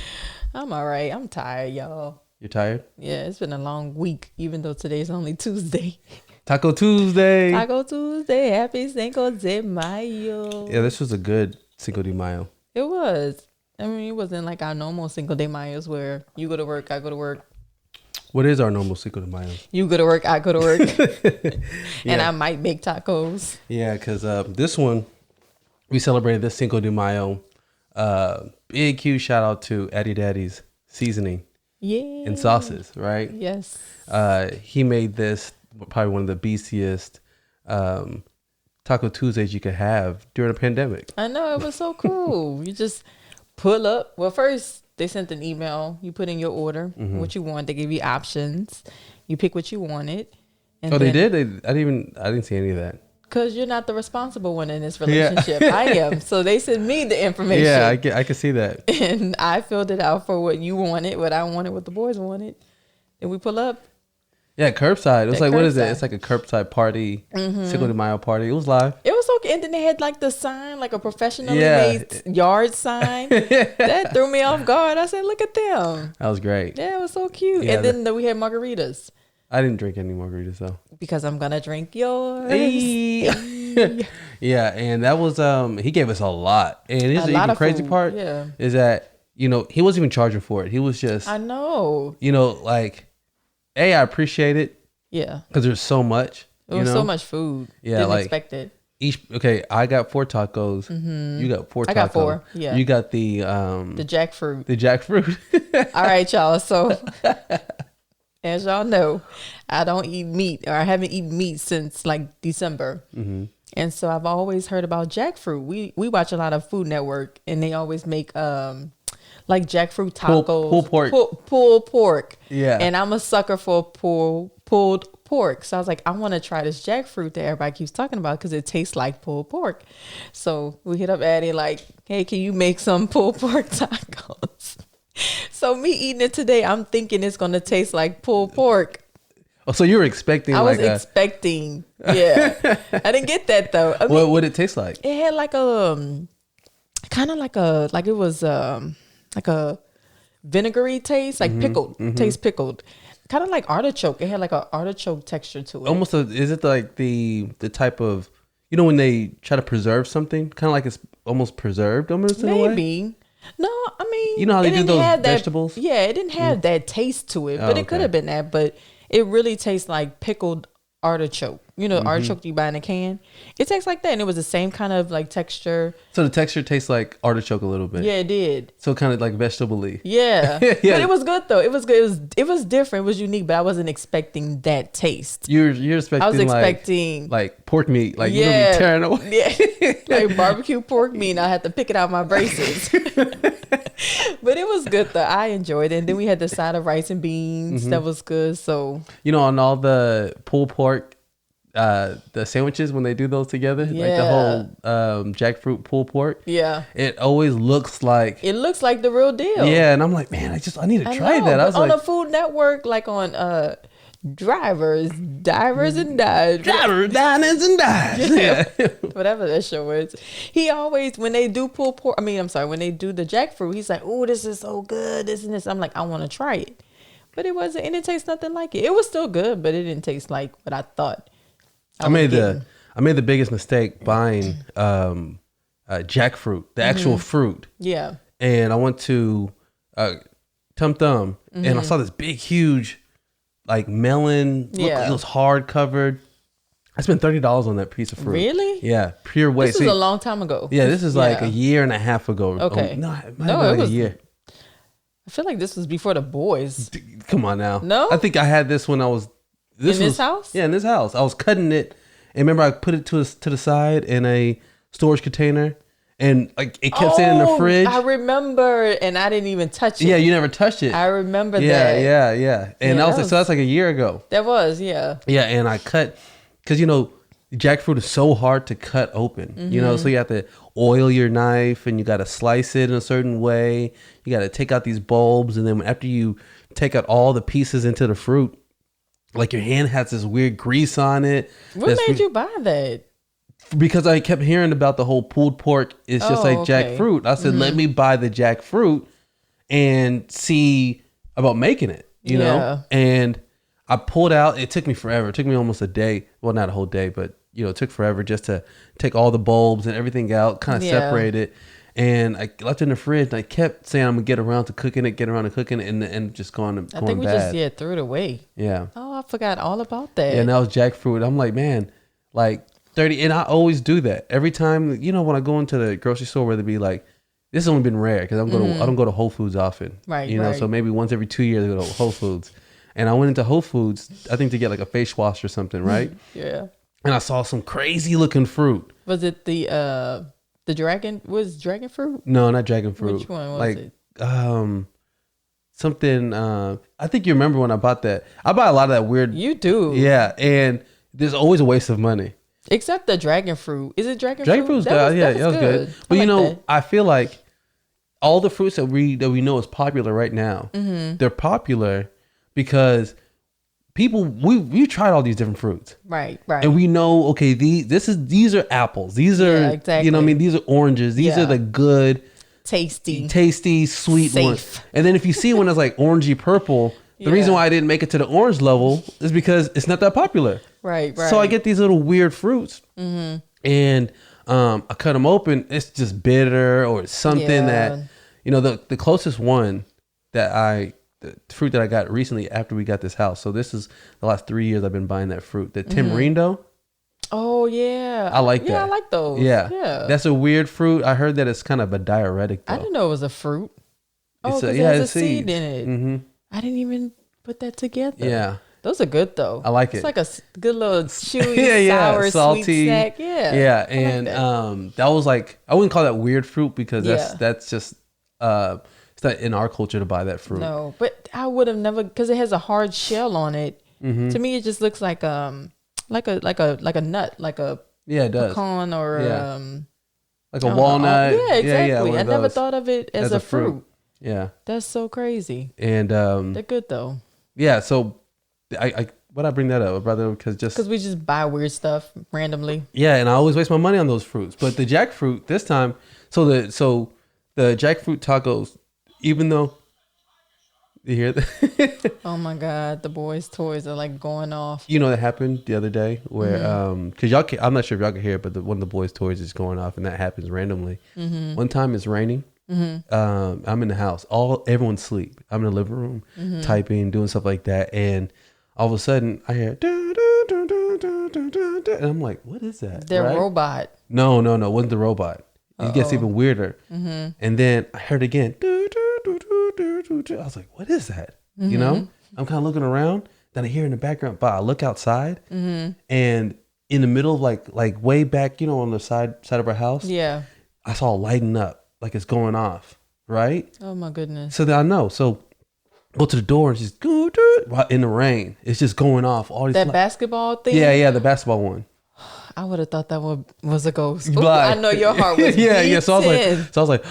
I'm all right. I'm tired, y'all. You're tired? Yeah, it's been a long week, even though today's only Tuesday. Taco Tuesday. Taco Tuesday. Happy Cinco de Mayo. Yeah, this was a good Cinco de Mayo. It was. I mean, it wasn't like our normal Cinco de Mayos where you go to work, I go to work. What is our normal Cinco de Mayo? You go to work, I go to work. And Yeah. I might make tacos. Yeah, because this one, we celebrated this Cinco de Mayo. Big, huge shout out to Addy Daddy's seasoning Yeah. and sauces, right? Yes. He made this probably one of the beastiest Taco Tuesdays you could have during a pandemic. I know, it was so cool. You just pull up. Well, first they sent an email. You put in your order, what you want. They give you options. You pick what you wanted. And They did? I didn't see any of that. Because you're not the responsible one in this relationship. I am. So they sent me the information. Yeah, I can see that. And I filled it out for what you wanted, what I wanted, what the boys wanted. And we pull up. Yeah, curbside. It was That like, what is it? curbside. It's like a curbside party, Cinco de Mayo party. It was live. It was okay. And then they had like the sign, like a professionally Yeah. made yard sign. That threw me off guard. I said, look at them. That was great. Yeah, it was so cute. Yeah, and then we had margaritas. I didn't drink any margaritas though. Because I'm going to drink yours. Yeah, and that was he gave us a lot. And here's A the lot even of crazy food, part yeah. is that, he wasn't even charging for it. He was just, I know. like, I appreciate it Yeah. because there's so much. It was so much food. Yeah, Didn't like, expect it. I got 4 tacos. You got 4 tacos. I got 4, yeah. You got the jackfruit. jackfruit. All right, y'all. So, as y'all know, I don't eat meat, or I haven't eaten meat since like December. And so I've always heard about jackfruit. We watch a lot of Food Network, and they always make like jackfruit tacos, pulled pork. pulled pork. Yeah. And I'm a sucker for pulled pork. So I was like, I want to try this jackfruit that everybody keeps talking about because it tastes like pulled pork. So we hit up Addie like, hey, can you make some pulled pork tacos? So me eating it today, I'm thinking it's gonna taste like pulled pork. Oh, so you were expecting? I was expecting, yeah. I didn't get that though. I mean, what would it taste like? it had like a kind of like it was like a vinegary taste, like pickled, taste pickled, kind of like artichoke. It had like an artichoke texture to it. Is it like the type of, when they try to preserve something, kind of like it's almost preserved almost in a way? Maybe. No, I mean, You know how they it do didn't those have that- vegetables? Yeah, it didn't have that taste to it, but it could okay. have been that. But it really tastes like pickled artichoke. Artichoke you buy in a can. It tastes like that, and it was the same kind of like texture. So the texture tastes like artichoke a little bit. Yeah, it did. So kind of like vegetable-y. Yeah. Yeah. But it was good though. It was good. It was different. It was unique, but I wasn't expecting that taste. You're expecting I was expecting like pork meat, like you're gonna be tearing away. Yeah. Like barbecue pork meat, and I had to pick it out of my braces. But it was good though. I enjoyed it. And then we had the side of rice and beans. That was good. So On all the pulled pork, the sandwiches when they do those together, like the whole jackfruit pulled pork. yeah. It always looks like It looks like the real deal. yeah, and I'm like, man, I need to try know, that. I but was on like, the Food Network, like on divers and dives. diners and dives. Yeah. Whatever that show is. He always, when they do pulled pork, when they do the jackfruit, he's like, oh, this is so good, this and this. I'm like, I want to try it. But it wasn't, and it tastes nothing like it. It was still good, but it didn't taste like what I thought. I made the biggest mistake buying jackfruit, the actual fruit. Yeah. And I went to Tum Tum and I saw this big, huge, like melon. Yeah. It was hard covered. I spent $30 on that piece of fruit. Really? Yeah, pure waste. This was a long time ago. Yeah, this is like a year and a half ago. Okay. No, it might No, have been it like was- a year. I feel like this was before the boys. Come on now. No? I think I had this when I was. This house? Yeah, in this house. I was cutting it, and remember I put it to the side in a storage container, and like it kept sitting in the fridge. I remember, and I didn't even touch it. Yeah, you never touched it. I remember that. Yeah. And Yeah, that was so that's like a year ago. That was, yeah. Yeah, and I cut because jackfruit is so hard to cut open. So you have to oil your knife and you got to slice it in a certain way. You got to take out these bulbs, and then after you take out all the pieces into the fruit, like your hand has this weird grease on it. What made you buy that? Because I kept hearing about the whole pulled pork. It's just like okay. jackfruit. I said, let me buy the jackfruit and see about making it, you know? And I pulled out, it took me forever. It took me almost a day. Well, not a whole day, but it took forever just to take all the bulbs and everything out, kind of separate it. And I left it in the fridge. And I kept saying I'm gonna get around to cooking it, and just going I think we bad. just threw it away. Yeah. Oh, I forgot all about that. Yeah, and that was jackfruit. I'm like, man, like 30, and I always do that every time. You know, when I go into the grocery store, whether it be like, this has only been rare because I don't go to Whole Foods often. Right. You know, so maybe once every 2 years I go to Whole Foods, and I went into Whole Foods, I think to get like a face wash or something, right? Yeah. And I saw some crazy looking fruit. Was it the dragon? Was dragon fruit? No, not dragon fruit. Which one was like, it? Something. I think you remember when I bought that. I buy a lot of that weird. You do. Yeah, and there's always a waste of money. Except the dragon fruit. Is it dragon fruit? Dragon fruit's good. Yeah, that was good. But you know, I feel like all the fruits that we know is popular right now. They're popular because people we've tried all these different fruits. Right. And we know, okay, these are apples. These are exactly. You know what I mean? These are oranges. These are the good, tasty, sweet ones. And then if you see one that's like orangey purple, the reason why I didn't make it to the orange level is because it's not that popular. Right. So I get these little weird fruits. And I cut them open. It's just bitter or it's something that, you know, the closest one that the fruit that I got recently after we got this house. So this is the last 3 years I've been buying that fruit. The tamarindo. Oh yeah. I like that. Yeah, I like those. Yeah. That's a weird fruit. I heard that it's kind of a diuretic though. I didn't know it was a fruit. It's it has a seed in it. Mm-hmm. I didn't even put that together. Yeah. Those are good though. I like it. It's like a good little chewy, sour, salty, sweet snack. Yeah. Yeah. And that was like, I wouldn't call that weird fruit because that's just it's not in our culture to buy that fruit. No, but I would have never, because it has a hard shell on it. To me, it just looks like a nut, like a it does. pecan or like a walnut. Yeah, exactly. I never thought of it as a fruit. Yeah, that's so crazy. And they're good though. Yeah, so I bring that up, brother, because we just buy weird stuff randomly. Yeah, and I always waste my money on those fruits. But the jackfruit this time, so the jackfruit tacos, even though you hear that? Oh my God, the boys' toys are like going off. You know that happened the other day where because y'all can, I'm not sure if y'all can hear it, but one of the boys' toys is going off, and that happens randomly. One time it's raining. I'm in the house, everyone's asleep. I'm in the living room typing, doing stuff like that, and all of a sudden I hear and I'm like, what is that? Their robot. No, it wasn't the robot. It gets even weirder. And then I heard again. I was like, what is that? You know, I'm kind of looking around. Then I hear in the background, but I look outside, and in the middle of like way back, you know, on the side of our house, I saw it lighting up like it's going off, right? Oh my goodness! So then I know. So go to the door and just go in the rain. It's just going off. All these basketball thing. Yeah, the basketball one. I would have thought that one was a ghost. Ooh, I know your heart was yeah. So I was like,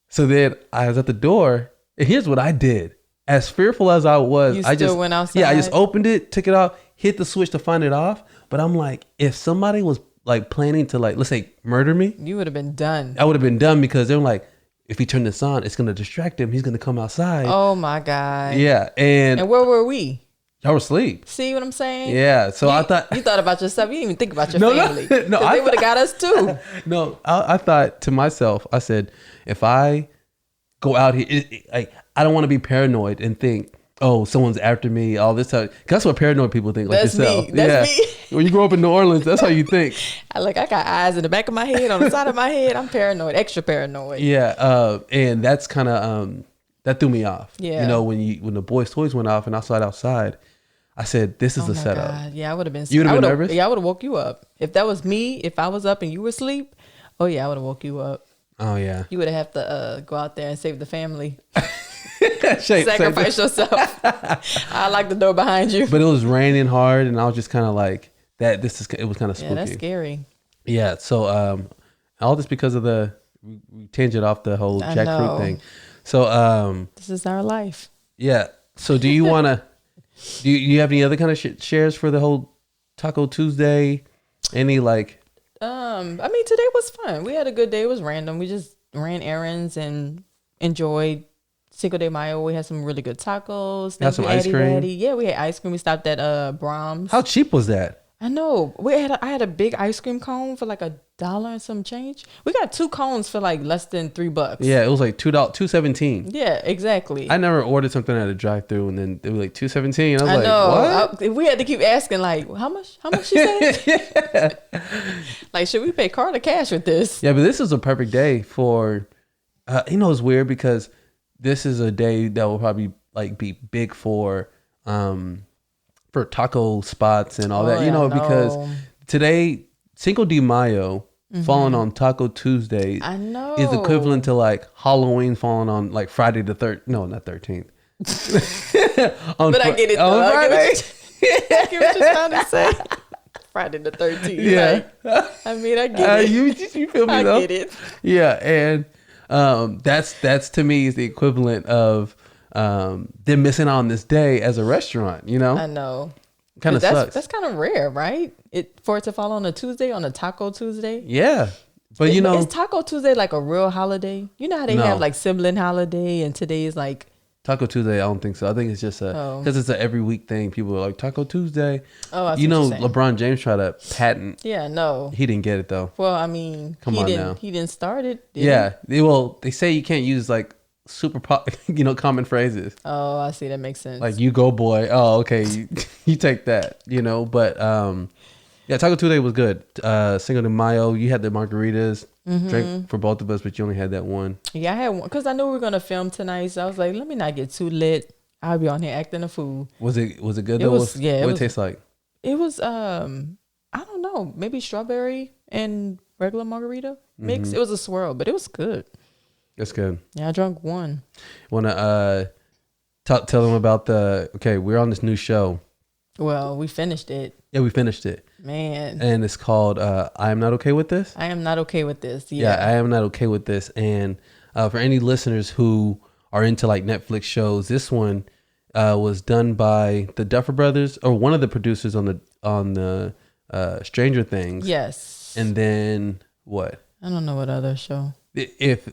so then I was at the door, and here's what I did. As fearful as I was, I just went outside. Yeah, I just opened it, took it off, hit the switch to find it off. But I'm like, if somebody was like planning to like, let's say, murder me, you would have been done. I would have been done because they're like, if he turn this on, it's gonna distract him. He's gonna come outside. Oh my God. Yeah, and where were we? Y'all were asleep. See what I'm saying? Yeah. So I thought you thought about yourself. You didn't even think about your family. No, they would have got us too. No, I thought to myself. I said, if I go out here, I don't want to be paranoid and think, oh, someone's after me. All this time. That's what paranoid people think. Like yourself. That's me. When you grow up in New Orleans, that's how you think. I got eyes in the back of my head, on the side of my head. I'm paranoid, extra paranoid. Yeah. And that's kind of that threw me off. Yeah. You know, when the boys' toys went off and I saw it outside, I said, this is the setup. God. Yeah, I would have been. You would have been nervous? Yeah, I would have woke you up. If that was me, if I was up and you were asleep, oh yeah, I would have woke you up. Oh yeah. You would have to go out there and save the family. Sacrifice yourself. I locked the door behind you. But it was raining hard, and I was just kind of like that. It was kind of spooky. Yeah, that's scary. Yeah. So all this because of we changed it off the whole jackfruit thing. So this is our life. Yeah. So do you want to? Do you have any other kind of shares for the whole Taco Tuesday? Any like? I mean, today was fun. We had a good day. It was random. We just ran errands and enjoyed Cinco de Mayo. We had some really good tacos. Had some ice cream. Yeah, we had ice cream. We stopped at Brahms. How cheap was that? I know. I had a big ice cream cone for like $1 and some change. We got 2 cones for like less than $3. Yeah, it was like $2.17. Yeah, exactly. I never ordered something at a drive-through and then it was like $2.17. I was I like, know. what? We had to keep asking like, how much? How much she said? Like, should we pay card or cash with this? Yeah, but this is a perfect day for. It's weird because this is a day that will probably like be big for taco spots and all that. Because today Cinco de Mayo falling on Taco Tuesday I know is equivalent to like Halloween falling on like Friday the 13th. No, not 13th. But I get it though. On Friday. I get what you're trying to say. Friday the 13th. Yeah. Like, I mean, I get it. You feel me though? I get it. Yeah, and that's to me is the equivalent of them missing out on this day as a restaurant. I know. Kind of sucks. That's kind of rare, right? For it to fall on a Tuesday, on a Taco Tuesday. Yeah, but is Taco Tuesday like a real holiday? You know how they have like sibling holiday, and today is like Taco Tuesday. I don't think so. I think it's just because it's an every week thing. People are like Taco Tuesday. Oh, I see what you're saying. LeBron James tried to patent. Yeah, no, he didn't get it though. Well, I mean, he didn't start it. They say you can't use like super common phrases. Oh, I see. That makes sense. Like you go boy. Oh, okay. You take that. But yeah, Taco Tuesday was good. Cinco de Mayo, you had the margaritas. Drank for both of us, but you only had that one. Yeah, I had one because I knew we were gonna film tonight, so I was like, let me not get too lit. I'll be on here acting a fool. Was it good though? What it taste like? It was I don't know, maybe strawberry and regular margarita mix. It was a swirl, but it was good. That's good. Yeah, I drank one. Wanna tell them about we're on this new show. Well, we finished it. Yeah, we finished it. Man. And it's called I Am Not Okay With This. I Am Not Okay With This. Yeah, I Am Not Okay With This. And for any listeners who are into like Netflix shows, this one was done by the Duffer Brothers, or one of the producers on the Stranger Things. Yes. And then what? I don't know what other show. If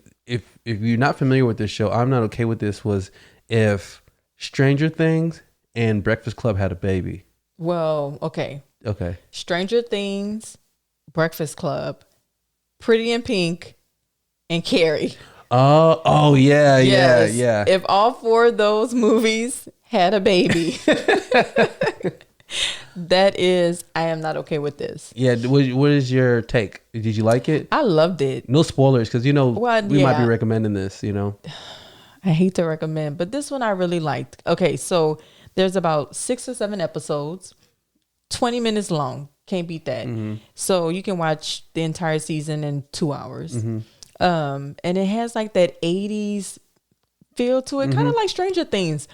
you're not familiar with this show, I'm Not Okay With This was if Stranger Things and Breakfast Club had a baby. Well, okay. Stranger Things, Breakfast Club, Pretty in Pink, and Carrie. Oh yeah, yes. yeah. If all 4 of those movies had a baby, that is, I Am Not Okay With This. Yeah. What is your take? Did you like it? I loved it. No spoilers, because we might be recommending this. I hate to recommend, but this one I really liked. Okay, so there's about 6 or 7 episodes, 20 minutes long. Can't beat that. So you can watch the entire season in 2 hours. And it has like that 80s feel to it, kind of like Stranger Things,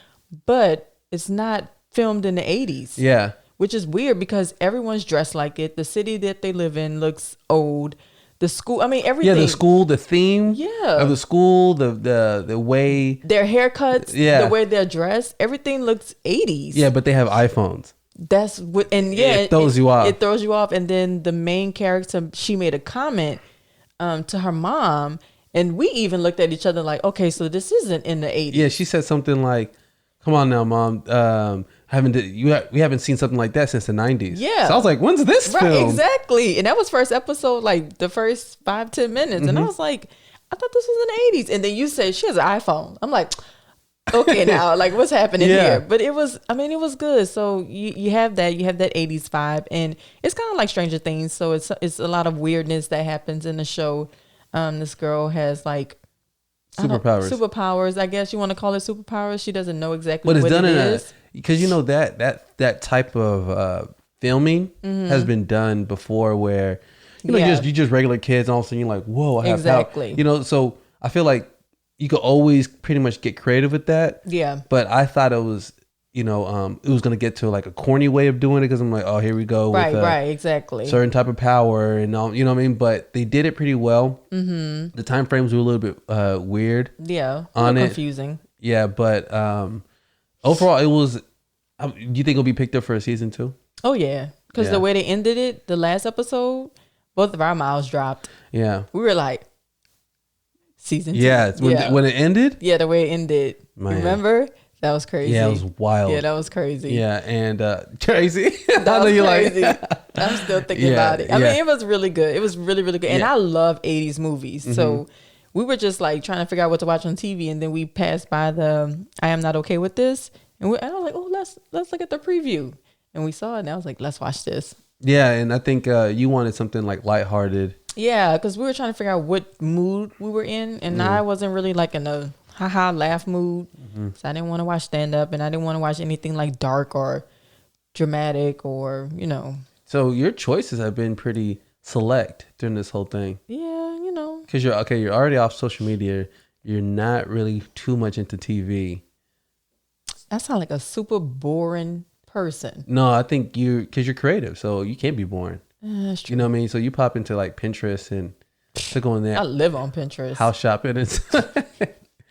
but it's not filmed in the 80s. Yeah. Which is weird because everyone's dressed like it. The city that they live in looks old. The school, I mean, everything. Yeah, the school, the theme of the school, the way. Their haircuts, the way they're dressed, everything looks 80s. Yeah, but they have iPhones. That's what, and yeah. It throws you off. It throws you off. And then the main character, she made a comment to her mom, and we even looked at each other like, okay, so this isn't in the 80s. Yeah, she said something like, come on now, Mom. We haven't seen something like that since the 90s. Yeah. So I was like, when's this film? Exactly. And that was first episode, like the first 5-10 minutes. And I was like, I thought this was in the 80s. And then you said she has an iPhone. I'm like, okay, now, like, what's happening here? But it was good. So you have that 80s vibe, and it's kind of like Stranger Things. So it's a lot of weirdness that happens in the show. This girl has like superpowers. I guess you want to call it superpowers. She doesn't know exactly what it is. Because that type of filming has been done before, where you just regular kids, and all of a sudden you're like, whoa, I have exactly. So I feel like you could always pretty much get creative with that. Yeah. But I thought it was it was gonna get to like a corny way of doing it, because I'm like, oh, here we go. Right, exactly. Certain type of power and all, you know what I mean? But they did it pretty well. The time frames were a little bit weird. Yeah. Confusing. Yeah, but overall, it was. Do you think it'll be picked up for a season 2? Oh yeah, because the way they ended it, the last episode, both of our mouths dropped. Yeah, we were like, season 2. Yeah, when it ended. Yeah, the way it ended. Man. Remember? That was crazy. Yeah, it was wild. Yeah, that was crazy. Yeah, and crazy. That I know was you're crazy. like, I'm still thinking about it. I mean, it was really good. It was really, really good. And I love 80s movies. So we were just like trying to figure out what to watch on TV, and then we passed by the I Am Not Okay With This, and I was like, oh, let's look at the preview, and we saw it, and I was like, let's watch this. Yeah, and I think you wanted something like lighthearted. Yeah, because we were trying to figure out what mood we were in, and I wasn't really like in a haha laugh mood, so I didn't want to watch stand up, and I didn't want to watch anything like dark or dramatic or So your choices have been pretty select during this whole thing. Yeah, Because you're already off social media. You're not really too much into TV. I sound like a super boring person. No, I think because you're creative, so you can't be boring. That's true. You know what I mean? So you pop into like Pinterest and to go in there. I live on Pinterest. House shopping and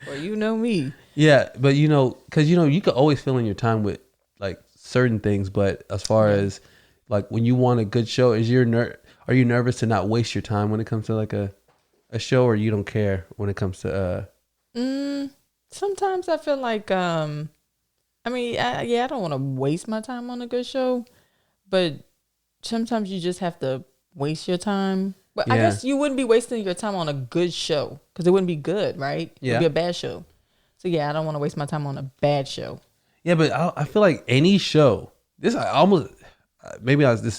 Well, you know me. Yeah, but because you could always fill in your time with like certain things, but as far as like when you want a good show, are you nervous to not waste your time when it comes to like a show, or you don't care when it comes to Sometimes I feel like I don't want to waste my time on a good show, but sometimes you just have to waste your time. But I guess you wouldn't be wasting your time on a good show because it wouldn't be good, right? Yeah. It'd be a bad show. So yeah, I don't want to waste my time on a bad show. Yeah, but I feel like any show. This is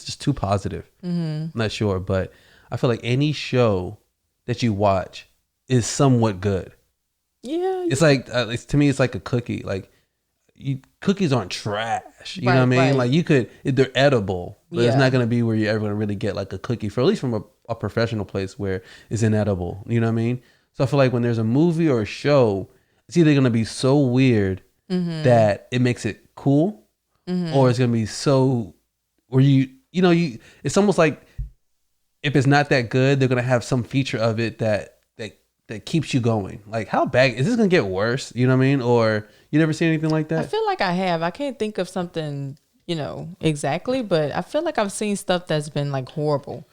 just too positive. I'm not sure, but I feel like any show that you watch is somewhat good. Yeah, it's like to me, it's like a cookie. Like cookies aren't trash. You know what I mean? Right. Like they're edible, but it's not gonna be where you're ever gonna really get like a cookie at least from a professional place where it's inedible. You know what I mean? So I feel like when there's a movie or a show, it's either gonna be so weird that it makes it cool, or it's gonna be so where it's almost like if it's not that good, they're gonna have some feature of it that keeps you going. Like, how bad is this gonna get worse? You know what I mean? Or you never seen anything like that? I feel like I have. I can't think of something, exactly, but I feel like I've seen stuff that's been like horrible.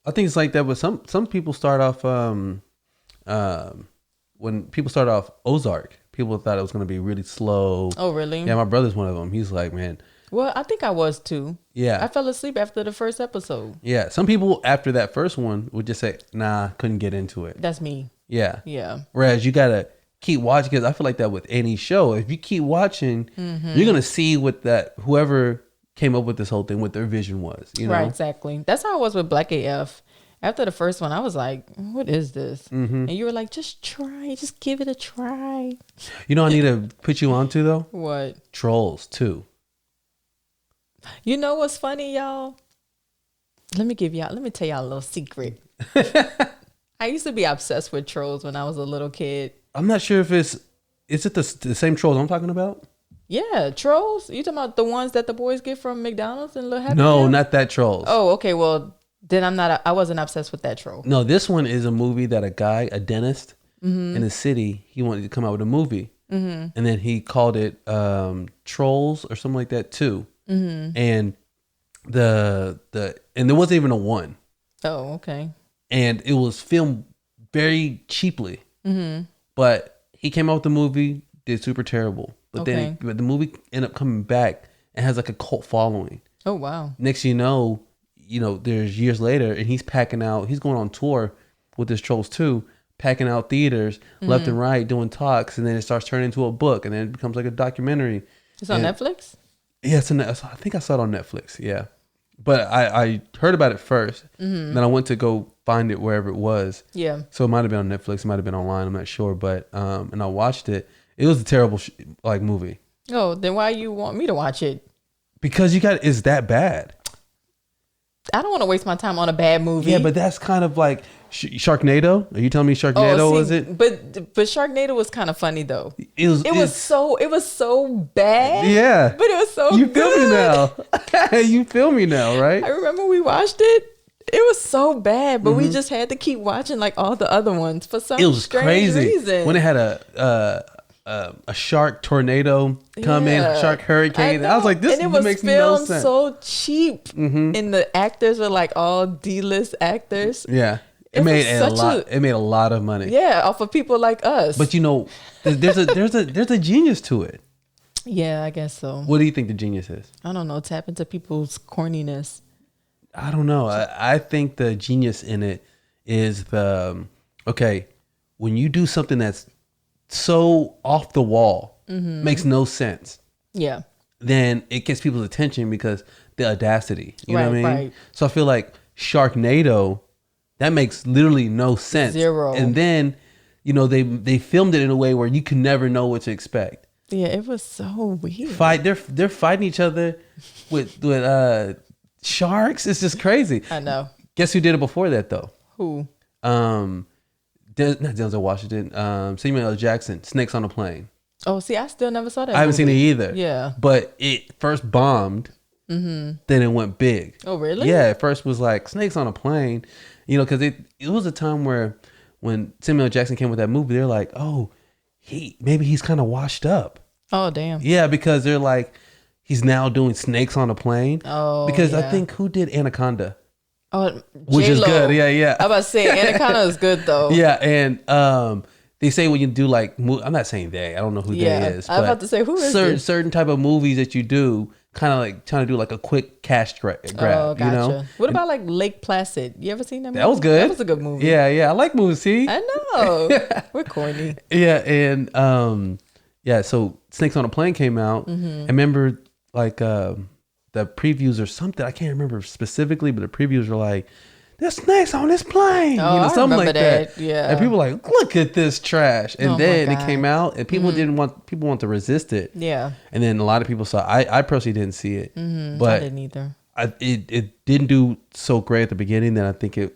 I think it's like that with some people start off when people start off Ozark, people thought it was gonna be really slow. Oh, really? Yeah, my brother's one of them. He's like, man. Well, I think I was too. Yeah. I fell asleep after the first episode. Yeah. Some people after that first one would just say, nah, couldn't get into it. That's me. Yeah. Yeah. Whereas you gotta keep watching, because I feel like that with any show. If you keep watching, you're gonna see what whoever came up with this whole thing, what their vision was. Right, exactly. That's how I was with Black AF. After the first one, I was like, what is this? And you were like, just try, just give it a try. You know, I need to put you onto though. What? Trolls 2. You know what's funny, y'all? Let me tell y'all a little secret. I used to be obsessed with Trolls when I was a little kid. I'm not sure if is it the same Trolls I'm talking about? Yeah, Trolls. You talking about the ones that the boys get from McDonald's and Little Happy No, Meal? not that Trolls. Oh, okay. Well, then I wasn't obsessed with that troll. No, this one is a movie that a dentist in the city, he wanted to come out with a movie, and then he called it Trolls or something like that too. And and there wasn't even a 1. Oh, okay. And it was filmed very cheaply. But he came out with the movie, did super terrible. But then the movie ended up coming back and has like a cult following. Oh, wow. Next you know, there's years later, and he's going on tour with this Trolls 2, packing out theaters left and right, doing talks, and then it starts turning into a book, and then it becomes like a documentary. It's on Netflix? Yeah, I think I saw it on Netflix, yeah. But I heard about it first, then I went to go find it wherever it was. Yeah. So it might have been on Netflix, it might have been online, I'm not sure, but and I watched it. It was a terrible movie. Oh, then why you want me to watch it? Because it's that bad. I don't want to waste my time on a bad movie. Yeah, but that's kind of like Sharknado. Are you telling me Sharknado was it? But Sharknado was kind of funny though. It was so bad. Yeah, but it was so. You feel me now? You feel me now, right? I remember we watched it. It was so bad, but we just had to keep watching like all the other ones for some strange reason. When it had a shark tornado come in, a shark hurricane. I was like, this makes no sense. And it was filmed so cheap, and the actors were like all D-list actors. Yeah, it made a lot of money. Yeah, off of people like us. But there's a genius to it. Yeah, I guess so. What do you think the genius is? I don't know. Tap into people's corniness. I don't know. I think the genius in it is okay, when you do something that's so off the wall, makes no sense. Yeah. Then it gets people's attention because the audacity. You know what I mean? Right. So I feel like Sharknado, that makes literally no sense. Zero. And then, they filmed it in a way where you can never know what to expect. Yeah, it was so weird. They're fighting each other with sharks. It's just crazy. I know. Guess who did it before that though? Who? Not Denzel Washington. Samuel L. Jackson. Snakes on a Plane. Oh, see, I still never saw that. I haven't seen it either. Yeah. But it first bombed. Then it went big. Oh, really? Yeah. At first was like Snakes on a Plane. Because it was a time where when Samuel L. Jackson came with that movie, they're like, oh, maybe he's kind of washed up. Oh, damn. Yeah, because they're like, he's now doing Snakes on a Plane. Oh, because yeah. I think who did Anaconda? Oh, which is good. Yeah. I was about to say Anaconda is good though. Yeah, and they say when you do like, I'm not saying they. I don't know who they is. I was about to say who is certain type of movies that you do, kind of like trying to do like a quick cash grab. Oh, gotcha. What about like Lake Placid? You ever seen that movie? That was good. That was a good movie. Yeah. I like movies. See, I know. We're corny. Yeah, and so Snakes on a Plane came out. I remember like the previews or something. I can't remember specifically, but the previews were like, "There's snakes on this plane," I something like that. Yeah, and people were like, "Look at this trash!" And then it God. came out, and people want to resist it. Yeah, and then a lot of people saw. I personally didn't see it, but I didn't either. It didn't do so great at the beginning. Then I think it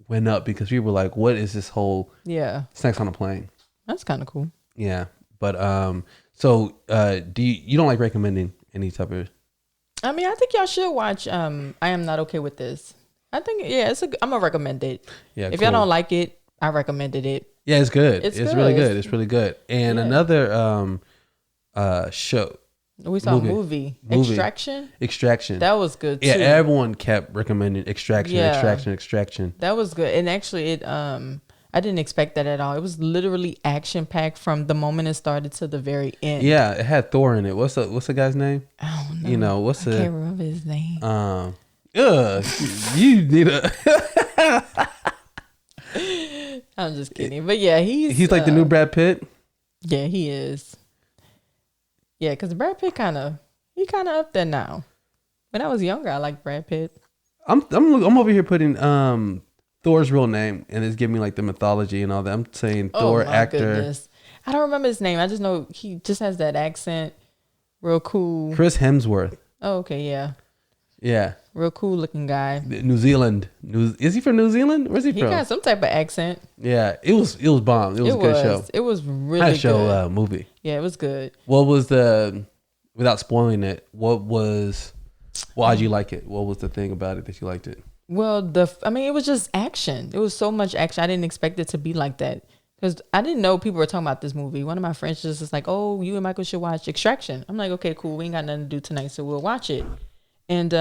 went up because people were like, "What is this whole Snakes on a Plane?" That's kind of cool. Yeah, but so do you don't like recommending any type of? I mean, I think y'all should watch. I Am Not Okay with This. I think I'm gonna recommend it. Yeah, if y'all don't like it, I recommended it. Yeah, it's good. It's good. really good. It's really good. And another show. We saw movie. Extraction. That was good too. Yeah, everyone kept recommending Extraction. That was good. And actually I didn't expect that at all. It was literally action packed from the moment it started to the very end. Yeah, it had Thor in it. What's the guy's name? I don't know. I can't remember his name. You need a I'm just kidding. But yeah, he's like the new Brad Pitt. Yeah, he is. Yeah, because Brad Pitt kind of up there now. When I was younger, I liked Brad Pitt. I'm over here putting Thor's real name, and it's giving me like the mythology and all that. I'm saying Thor actor. Goodness. I don't remember his name. I just know he just has that accent. Real cool. Chris Hemsworth. Oh, okay, yeah. Yeah. Real cool looking guy. New Zealand. Is he from New Zealand? Where's he from? He got some type of accent. Yeah, it was bomb. It was a good show. It was really good. Show movie. Yeah, it was good. What was without spoiling it, why'd you like it? What was the thing about it that you liked it? Well, it was just action. It was so much action. I didn't expect it to be like that. Because I didn't know people were talking about this movie. One of my friends just was like, "Oh, you and Michael should watch Extraction." I'm like, "Okay, cool. We ain't got nothing to do tonight, so we'll watch it." And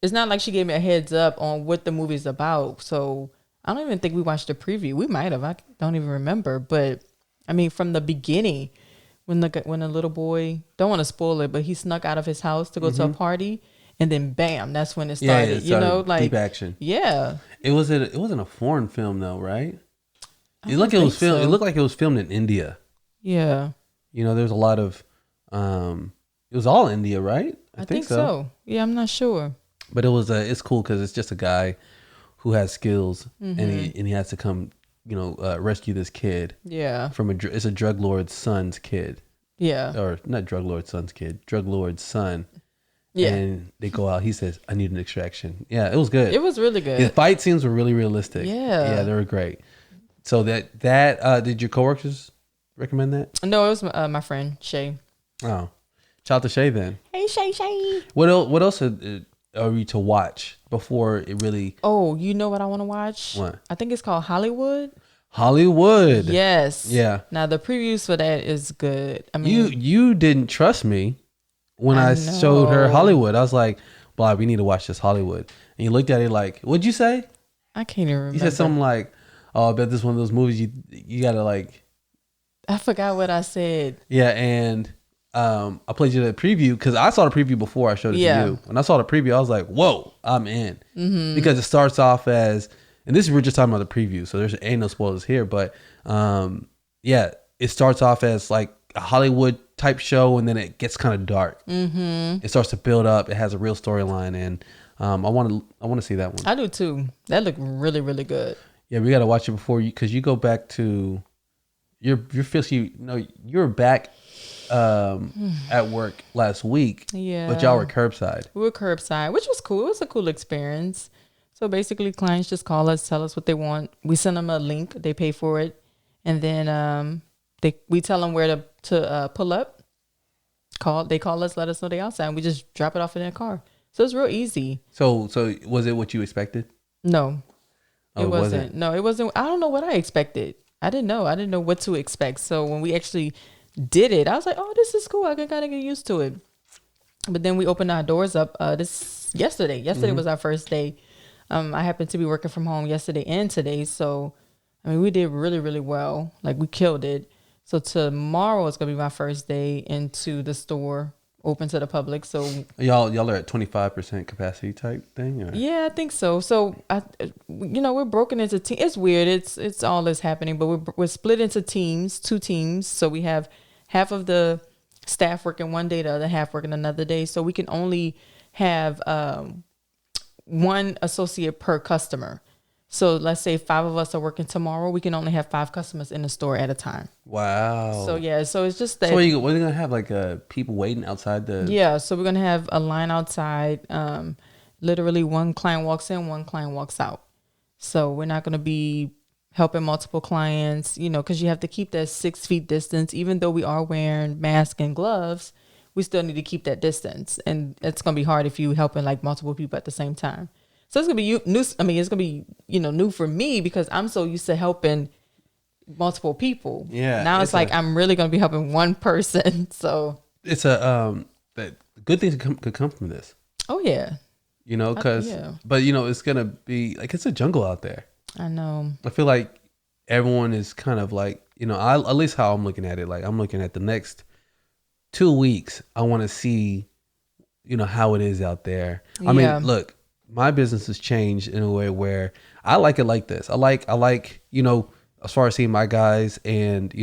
it's not like she gave me a heads up on what the movie's about. So I don't even think we watched the preview. We might have. I don't even remember. But I mean, from the beginning, when the little boy, don't want to spoil it, but he snuck out of his house to go to a party, and then bam, that's when it started. Like deep action. Yeah. It wasn't a foreign film though, right? It looked like it was filmed in India. Yeah. There's a lot of it was all India, right? I think so. Yeah, I'm not sure. But it's cool because it's just a guy who has skills and he has to come, rescue this kid. Yeah. It's a drug lord's son's kid. Yeah. Or not drug lord's son's kid, drug lord's son. Yeah. And they go out. He says, "I need an extraction." Yeah, it was good. It was really good. The fight scenes were really realistic. Yeah. Yeah, they were great. So that did your coworkers recommend that? No, it was my friend Shay. Oh, shout out to Shay then. Hey Shay. What else are we to watch before it really? Oh, you know what I want to watch? What? I think it's called Hollywood. Hollywood. Yes. Yeah. Now the previews for that is good. I mean, you didn't trust me when I showed her Hollywood. I was like, "Bob, we need to watch this Hollywood." And you looked at it like, "What'd you say?" I can't even remember. You said something like, "Oh, I bet this is one of those movies you gotta like." I forgot what I said. Yeah, and I played you the preview because I saw the preview before I showed it to you. When I saw the preview, I was like, "Whoa, I'm in!" Because it starts off as, and this is we're just talking about the preview, so there's ain't no spoilers here. But yeah, it starts off as like a Hollywood type show, and then it gets kind of dark. It starts to build up. It has a real storyline, and I want to see that one. I do too. That looked really, really good. Yeah, we got to watch it before you, because you go back to your fishy. No, you were back at work last week. Yeah, but y'all were curbside. We were curbside, which was cool. It was a cool experience. So basically, clients just call us, tell us what they want. We send them a link. They pay for it, and then we tell them where to pull up. They call us, let us know they outside, and we just drop it off in their car. So it's real easy. So was it what you expected? No, it wasn't. No, it wasn't. I don't know what I expected. I didn't know what to expect. So when we actually did it, I was like, oh, this is cool. I can kind of get used to it. But then we opened our doors up yesterday. Yesterday was our first day. I happened to be working from home yesterday and today. So, I mean, we did really, really well. Like, we killed it. So tomorrow is going to be my first day into the store, open to the public. So y'all are at 25% capacity type thing? Or? Yeah, I think so. So we're broken into teams. It's weird. It's all that's happening, but we're split into teams, 2 teams. So we have half of the staff working one day, the other half working another day. So we can only have 1 associate per customer. So let's say 5 of us are working tomorrow. We can only have 5 customers in the store at a time. Wow. So yeah, so it's just that. So what are you gonna have, like people waiting outside the? Yeah, so we're gonna have a line outside. Literally, 1 client walks in, 1 client walks out. So we're not gonna be helping multiple clients, because you have to keep that 6 feet distance. Even though we are wearing masks and gloves, we still need to keep that distance, and it's gonna be hard if you helping like multiple people at the same time. So it's gonna be new. I mean, it's gonna be new for me because I'm so used to helping multiple people. Yeah. Now it's like I'm really gonna be helping 1 person. So it's that good things could come from this. Oh yeah. Because but it's gonna be like it's a jungle out there. I know. I feel like everyone is kind of like at least how I'm looking at it. Like I'm looking at the next 2 weeks. I want to see how it is out there. I mean, look. My business has changed in a way where I like it like this. I like, as far as seeing my guys and,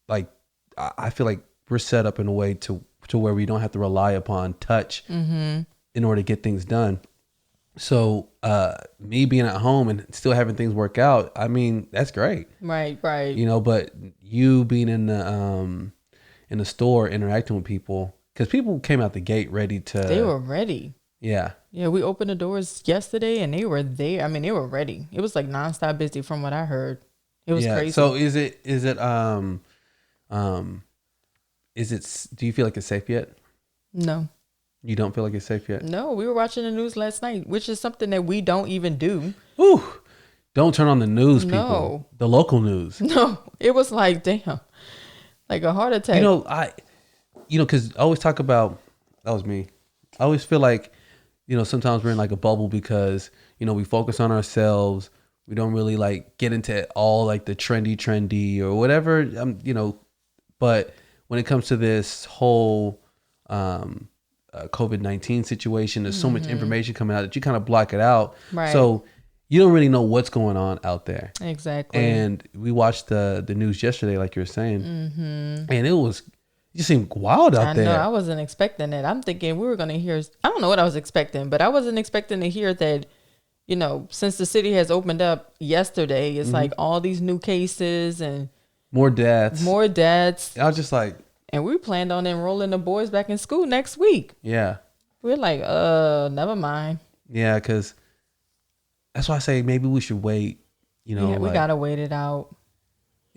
like, I feel like we're set up in a way to where we don't have to rely upon touch in order to get things done. So, me being at home and still having things work out, I mean, that's great. Right. But you being in the store interacting with people, because people came out the gate ready to. They were ready. Yeah. Yeah, we opened the doors yesterday and they were there. I mean, they were ready. It was like nonstop busy from what I heard. It was crazy. So do you feel like it's safe yet? No. You don't feel like it's safe yet? No, we were watching the news last night, which is something that we don't even do. Ooh. Don't turn on the news, people. No. The local news. No. It was like, damn. Like a heart attack. Because I always talk about, that was me. I always feel like, sometimes we're in like a bubble because, we focus on ourselves. We don't really like get into all like the trendy or whatever, but when it comes to this whole COVID-19 situation, there's so much information coming out that you kind of block it out. Right. So you don't really know what's going on out there. Exactly. And we watched the news yesterday, like you were saying, and it just seemed wild out there. I know. I wasn't expecting that. I'm thinking we were going to hear, I don't know what I was expecting, but I wasn't expecting to hear that, since the city has opened up yesterday, it's like all these new cases and more deaths. I was just like, and we planned on enrolling the boys back in school next week. Yeah. We're like, never mind. Yeah. Cause that's why I say maybe we should wait, we got to wait it out.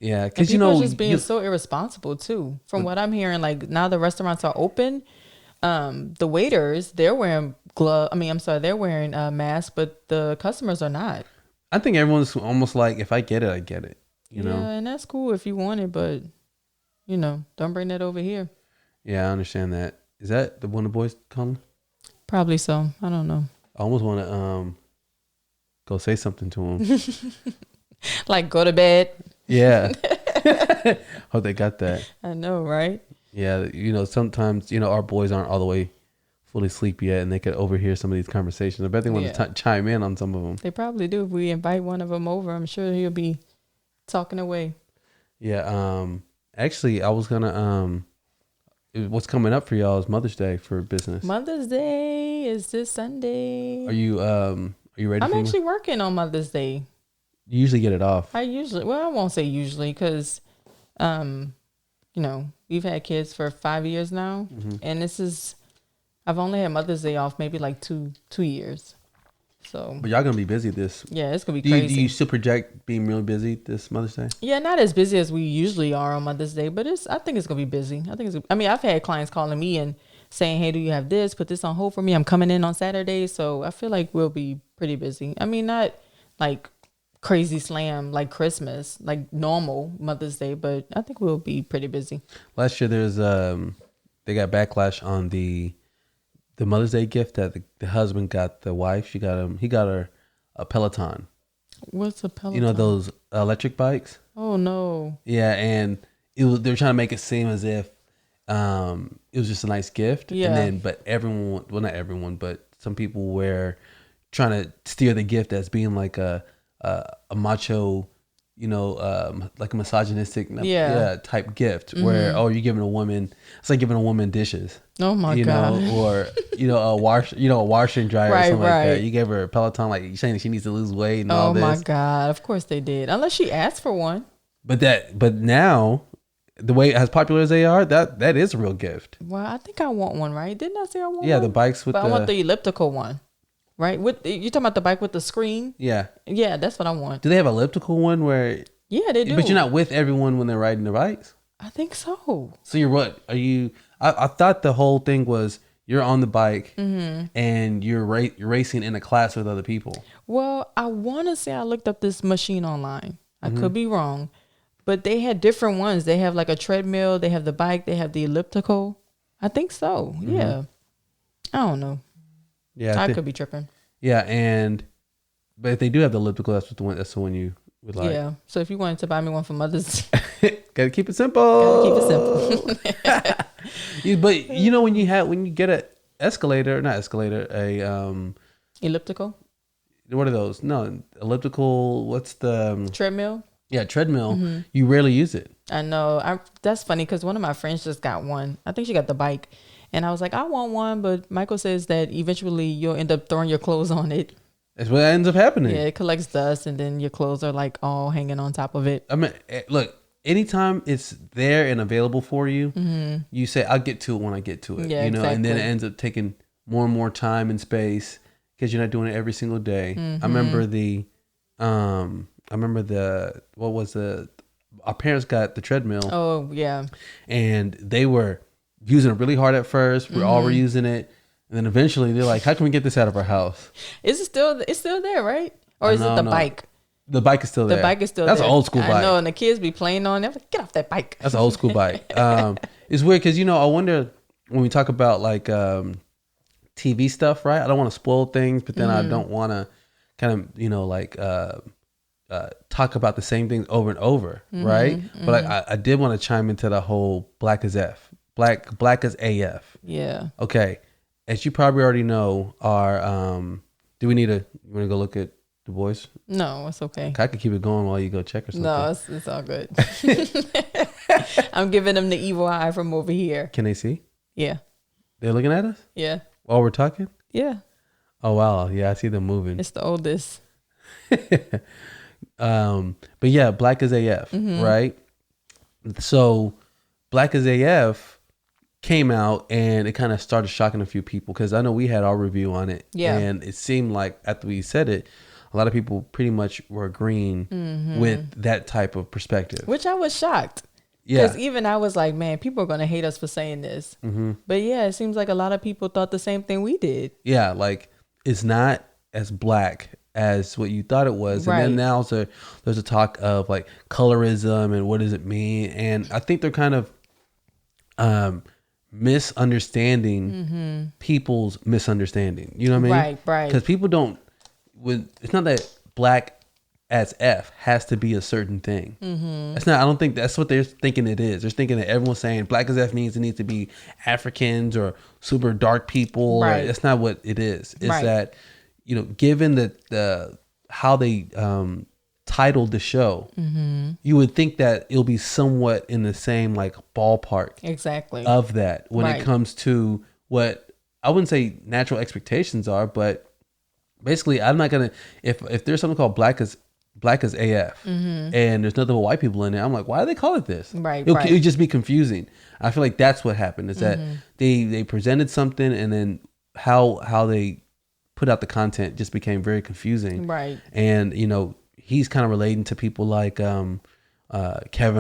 Yeah, because people just being so irresponsible too. From what I'm hearing, like now the restaurants are open, the waiters they're wearing they're wearing masks, but the customers are not. I think everyone's almost like, if I get it, I get it. Yeah, and that's cool if you want it, but don't bring that over here. Yeah, I understand that. Is that the one the boys calling? Probably so. I don't know. I almost want to go say something to them. Like go to bed. Yeah. Hope they got that. I know, right? Yeah, sometimes our boys aren't all the way fully asleep yet, and they could overhear some of these conversations. I bet they want to chime in on some of them. They probably do. If we invite one of them over, I'm sure he'll be talking away. Yeah. Actually, I was gonna what's coming up for y'all is Mother's Day for business. Mother's Day is this Sunday. Are you ready? I'm actually working on Mother's Day. You usually get it off. I won't say usually, because we've had kids for 5 years now, and I've only had Mother's Day off maybe like two years. So, but y'all gonna be busy this. Yeah, it's gonna be crazy. Do you still project being really busy this Mother's Day? Yeah, not as busy as we usually are on Mother's Day, but I think it's gonna be busy. I've had clients calling me and saying, "Hey, do you have this? Put this on hold for me. I'm coming in on Saturday." So I feel like we'll be pretty busy. I mean, not like crazy slam like Christmas, like normal Mother's Day, but I think we'll be pretty busy. Last year, they got backlash on the Mother's Day gift that the husband got the wife. He got her a Peloton. What's a Peloton? You know those electric bikes? Oh no. Yeah, and they're trying to make it seem as if it was just a nice gift. Yeah. And then, but everyone, well, not everyone, but some people were trying to steer the gift as being like a macho, like a misogynistic type gift where you're giving a woman, it's like giving a woman dishes. Oh my God. Or a washer and dryer or something like that. Right. You gave her a Peloton, like you're saying she needs to lose weight and all this. Oh my God. Of course they did. Unless she asked for one. But now, the way as popular as they are, that is a real gift. Well, I think I want one, right? Didn't I say I want one? Yeah, the bikes with but I want the elliptical one. Right? You talking about the bike with the screen? Yeah. Yeah, that's what I want. Do they have an elliptical one where? Yeah, they do. But you're not with everyone when they're riding the bikes? I think so. So you're what? Are you? I thought the whole thing was you're on the bike and you're racing in a class with other people. Well, I want to say I looked up this machine online. I could be wrong. But they had different ones. They have like a treadmill. They have the bike. They have the elliptical. I think so. Yeah. I don't know. Yeah, I could be tripping. Yeah, but if they do have the elliptical, that's the one you would like. Yeah. So if you wanted to buy me one for Mother's, gotta keep it simple. But when you get a elliptical. What are those? No, elliptical. What's the Treadmill? Yeah, treadmill. You rarely use it. I know. That's funny because one of my friends just got one. I think she got the bike. And I was like, I want one. But Michael says that eventually you'll end up throwing your clothes on it. That's what ends up happening. Yeah, it collects dust and then your clothes are like all hanging on top of it. I mean, look, anytime it's there and available for you, you say, I'll get to it when I get to it. Yeah, exactly. And then it ends up taking more and more time and space because you're not doing it every single day. I remember our parents got the treadmill. Oh, yeah. And they were using it really hard at first. We're all reusing it. And then eventually they're like, how can we get this out of our house? It's still there, right? Or is it the bike? The bike is still there. The bike is still That's there. an old school bike. I know, and the kids be playing on it. Like, get off that bike. That's an old school bike. It's weird because, I wonder when we talk about like TV stuff, right? I don't want to spoil things, but then I don't want to kind of, talk about the same things over and over, right? But I did want to chime into the whole black as F. Black as AF. Yeah. Okay. As you probably already know, you want to go look at the boys? No, it's okay. I could keep it going while you go check or something. No, it's all good. I'm giving them the evil eye from over here. Can they see? Yeah. They're looking at us? Yeah. While we're talking? Yeah. Oh, wow. Yeah, I see them moving. It's the oldest. But yeah, black as AF, right? So black as AF came out and it kind of started shocking a few people because I know we had our review on it. Yeah. And it seemed like after we said it, a lot of people pretty much were agreeing with that type of perspective. Which I was shocked. Yeah. Because even I was like, man, people are going to hate us for saying this. But yeah, it seems like a lot of people thought the same thing we did. Yeah, like it's not as black as what you thought it was. Right. And then now there's a talk of like colorism and what does it mean? And I think they're kind of misunderstanding people's misunderstanding. You know what I mean? Right. Because people don't, it's not that black as F has to be a certain thing. That's not. I don't think that's what they're thinking it is. They're thinking that everyone's saying black as F means it needs to be Africans or super dark people. Right. That's not what it is. It's Right. that, given the how they titled the show, you would think that it'll be somewhat in the same like ballpark Exactly. of that when Right. it comes to what I wouldn't say natural expectations are, but basically I'm not gonna if there's something called black as AF and there's nothing but white people in it, I'm like, why do they call it this? Right, It'll right. just be confusing. I feel like that's what happened is that they presented something and then how they put out the content just became very confusing. Right. And he's kind of relating to people like Kevin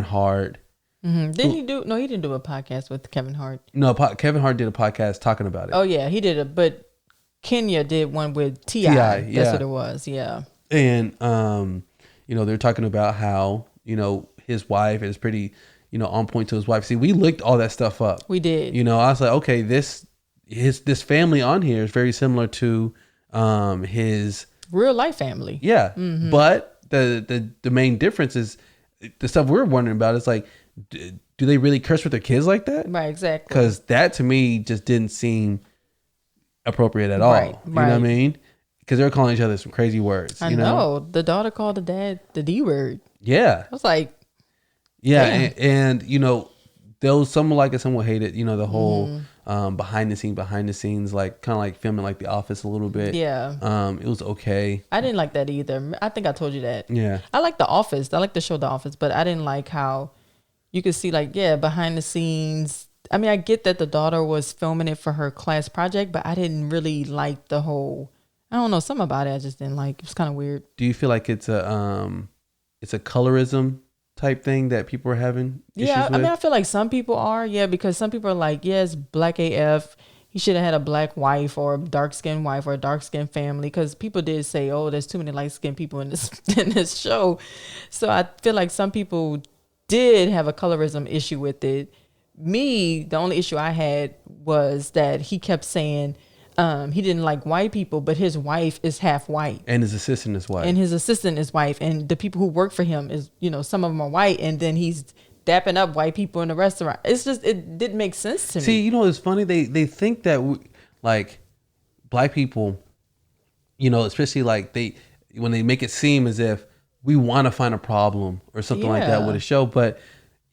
Hart. Didn't he do? No, he didn't do a podcast with Kevin Hart. No, Kevin Hart did a podcast talking about it. Oh yeah, he did but Kenya did one with T.I. T.I., yeah. That's what it was. Yeah. And they're talking about how his wife is pretty on point to his wife. See, we looked all that stuff up. We did. I was like, okay, this family on here is very similar to his Real life family. yeah. But the main difference is the stuff we're wondering about is like, do they really curse with their kids like that? Right. Exactly. Because that to me just didn't seem appropriate at all. Right, You know what I right. mean? Because they're calling each other some crazy words. I know. The daughter called the dad the D word. Yeah. I was like, Yeah. damn. And those some will like it, some will hate it. The whole behind the scenes, like kind of like filming like The Office a little bit. yeah. It was okay. I didn't like that either. I think I told you that. Yeah. I like The Office. I like the show The Office, but I didn't like how you could see like, yeah, behind the scenes. I mean, I get that the daughter was filming it for her class project, but I didn't really like the whole, I don't know, something about it I just didn't like. It was kind of weird. Do you feel like it's a colorism type thing that people are having issues Yeah, with? I mean, I feel like some people are, yeah, because some people are like, yes, black AF. He should have had a black wife or a dark skinned wife or a dark skinned family. Because people did say, oh, there's too many light skinned people in this in this show. So I feel like some people did have a colorism issue with it. Me, the only issue I had was that he kept saying he didn't like white people, but his wife is half white. And his assistant is white. And his assistant is white. And the people who work for him is, some of them are white. And then he's dapping up white people in the restaurant. It's just, it didn't make sense to me. See, it's funny. They think that like black people, especially like when they make it seem as if we want to find a problem or something like that Yeah. with a show, but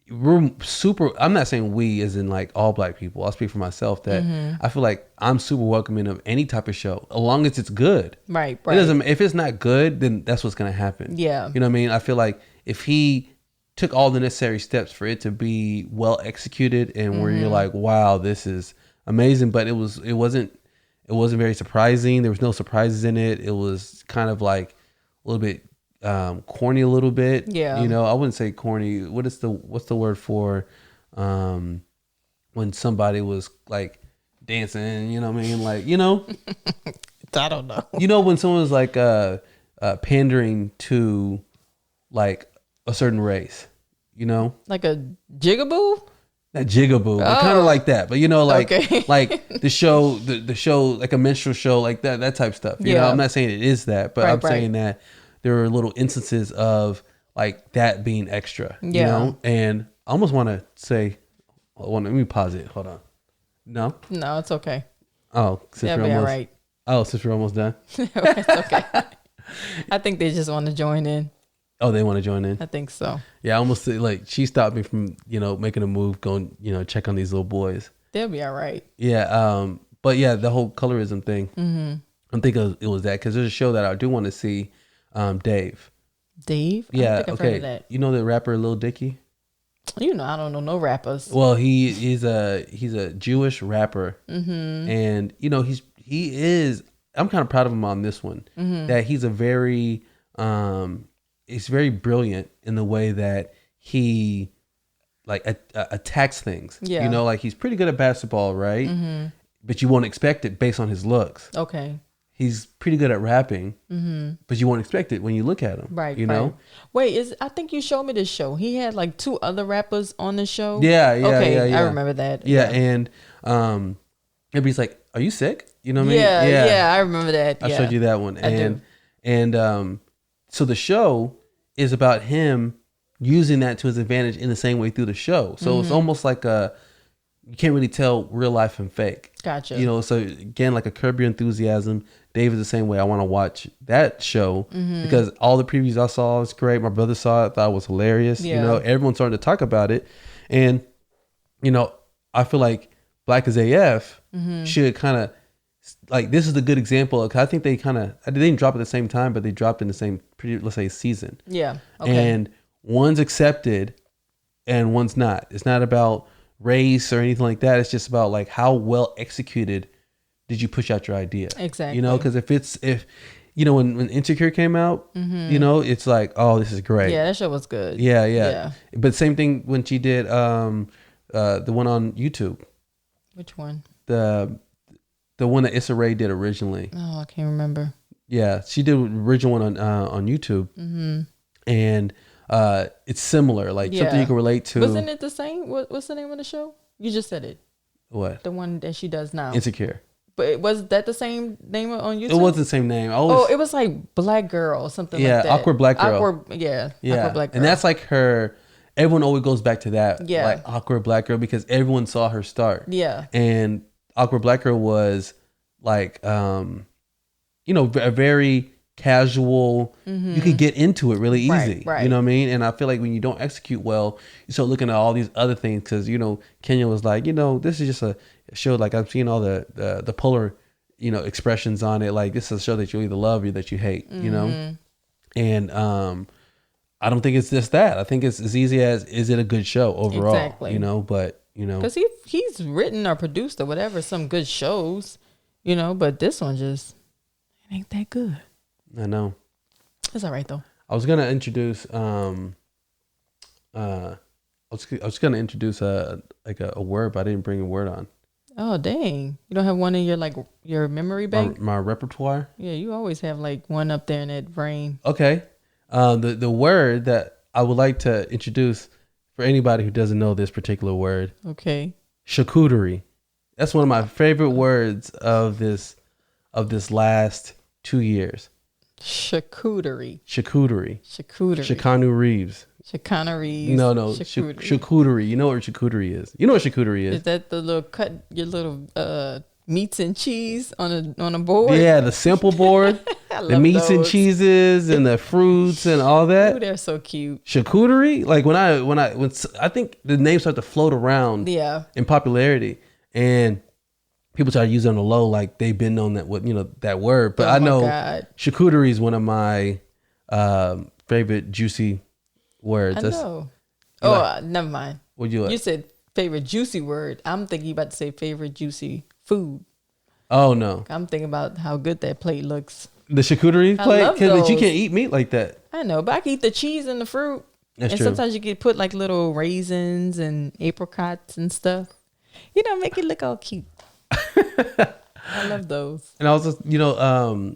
we're super. I'm not saying we as in like all black people. I'll speak for myself that I feel like I'm super welcoming of any type of show, as long as it's good. Right. It doesn't. If it's not good, then that's what's gonna happen. Yeah. You know what I mean? I feel like if he took all the necessary steps for it to be well executed and where you're like, wow, this is amazing, but it wasn't very surprising. There was no surprises in it. It was kind of like a little bit corny a little bit. Yeah. I wouldn't say corny. What's the word for when somebody was like dancing, you know what I mean? Like, I don't know. When someone's like pandering to like a certain race, Like a jigaboo? not jigaboo, but kind of like that. But like Okay. like the show, the show, like a minstrel show, like that type of stuff. Yeah. I'm not saying it is that, but Right, I'm saying that there are little instances of like that being extra. Yeah. And I almost want to say, let me pause it. Hold on. No. No, it's okay. Oh, since That'll we're be all almost. right. Oh, since we're almost done. It's okay. I think they just want to join in. Oh, they want to join in. I think so. Yeah, I almost like she stopped me from making a move, going check on these little boys. They'll be all right. Yeah, but yeah, the whole colorism thing. I think it was that because there's a show that I do want to see. Dave. Dave? I Yeah. don't think I've heard Okay. of that. You know the rapper Lil Dicky? I don't know no rappers. Well, he's a Jewish rapper, and he is. I'm kind of proud of him on this one. That he's a very he's very brilliant in the way that he like attacks things. Yeah. Like he's pretty good at basketball, right? But you won't expect it based on his looks. Okay. He's pretty good at rapping, but you won't expect it when you look at him. Right. You know? Wait, I think you showed me this show. He had like 2 other rappers on the show. Yeah. Okay, yeah. I remember that. Yeah, and everybody's like, "Are you sick?" You know what I mean? Yeah, I remember that. I showed you that one, I do. and So the show is about him using that to his advantage in the same way through the show. So it's almost like you can't really tell real life and fake. Gotcha. You know, so again, like a Curb Your Enthusiasm, Dave is the same way. I want to watch that show because all the previews I saw was great. My brother saw it, thought it was hilarious. Yeah. You know, everyone's starting to talk about it. And, you know, I feel like Black as AF should kind of, like, this is a good example. I think they didn't drop at the same time, but they dropped in the same, let's say, season. Yeah. Okay. And one's accepted and one's not. It's not about race or anything like that. It's just about like how well executed did you push out your idea. Exactly. You know, because if you know, when Insecure came out, you know, it's like, oh, this is great. Yeah, that show was good. Yeah. But same thing when she did the one on YouTube. Which one? The one that Issa Rae did originally. Oh, I can't remember. Yeah, she did the original one on YouTube. And it's similar, like something you can relate to. Wasn't it the same? What's the name of the show? You just said it. What? The one that she does now. Insecure. But was that the same name on YouTube? It wasn't the same name. It was like Black Girl or something like that. Awkward Black Girl. Awkward Black Girl. And that's like her. Everyone always goes back to that. Yeah. Like Awkward Black Girl, because everyone saw her start. Yeah. And Awkward Black Girl was like, you know, a very casual, you could get into it really easy. Right. You know what I mean? And I feel like when you don't execute well, you start looking at all these other things, because, you know, Kenya was like, you know, this is just a show, like I've seen all the polar, you know, expressions on it. Like, this is a show that you either love or that you hate, you know? And I don't think it's just that. I think it's as easy as, is it a good show overall? Exactly. You know, but, you know. Because he's written or produced or whatever some good shows, you know, but this one just, it ain't that good. I know. It's all right though. I was gonna introduce I was gonna introduce a word, but I didn't bring a word on. Oh dang! You don't have one in your memory bank? My repertoire. Yeah, you always have like one up there in that brain. Okay. The word that I would like to introduce for anybody who doesn't know this particular word. Okay. Charcuterie. That's one of my favorite words of this last 2 years. Charcuterie. Shikanu Reeves. Chicaneries. No. Charcuterie. Charcuterie. You know what charcuterie is? You know what charcuterie is? Is that the little your little meats and cheese on a board? Yeah, the simple board. The meats and cheeses and the fruits and all that. Ooh, they're so cute. Charcuterie, like when I think the names start to float around. Yeah. In popularity, and people try to use it on the low, like they've been known that word. But I know charcuterie is one of my favorite juicy words. I know. Never mind. What'd you like? You said favorite juicy word. I'm thinking you about to say favorite juicy food. Oh no. I'm thinking about how good that plate looks. The charcuterie plate? Because you can't eat meat like that. I know, but I can eat the cheese and the fruit. That's and true. Sometimes you can put like little raisins and apricots and stuff. You know, make it look all cute. I love those. And also, you know,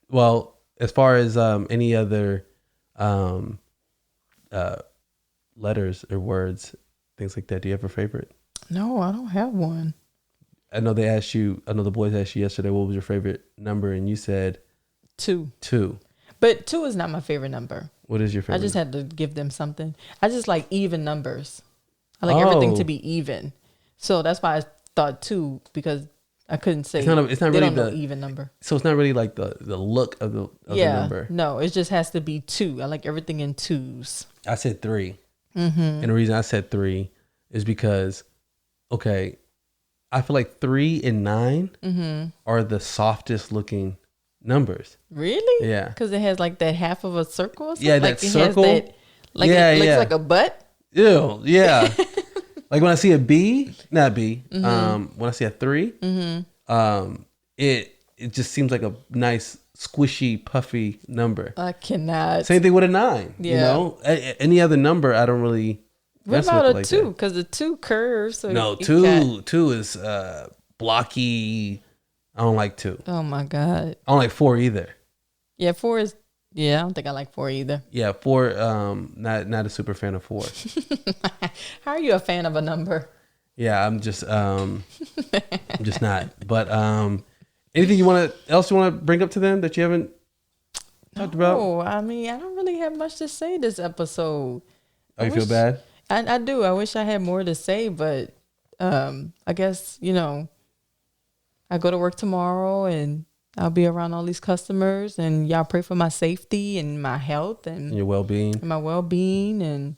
well, as far as any other letters or words, things like that, do you have a favorite? No, I don't have one. I know the boys asked you yesterday, what was your favorite number? And you said 2. 2. But 2 is not my favorite number. What is your favorite? I just had to give them something. I just like even numbers. I like everything to be even. So that's why I thought 2, because I couldn't say it's not really don't know even number. So it's not really like the look of the number. No, it just has to be 2. I like everything in 2s. I said 3. And the reason I said 3 is because, okay, I feel like 3 and 9 are the softest looking numbers. Really? Yeah. Because it has like that half of a circle or something? Yeah, that circle. It looks like a butt? Ew, yeah. Like when I see a B, not B, when I see a 3, it just seems like a nice, squishy, puffy number. I cannot. Same thing with a 9. Yeah. You know, any other number, I don't really. What about a like 2? Because the 2 curves. So no, 2 is blocky. I don't like 2. Oh my God. I don't like 4 either. Yeah, 4 is. Yeah, I don't think I like 4 either. Yeah, 4. Not a super fan of 4. How are you a fan of a number? Yeah, I'm just not. But anything else you want to bring up to them that you haven't? talked about? Oh, I mean, I don't really have much to say this episode. Oh, you feel bad? I do. I wish I had more to say, but I guess, I go to work tomorrow and I'll be around all these customers, and y'all pray for my safety and my health and your well-being. And my well-being. And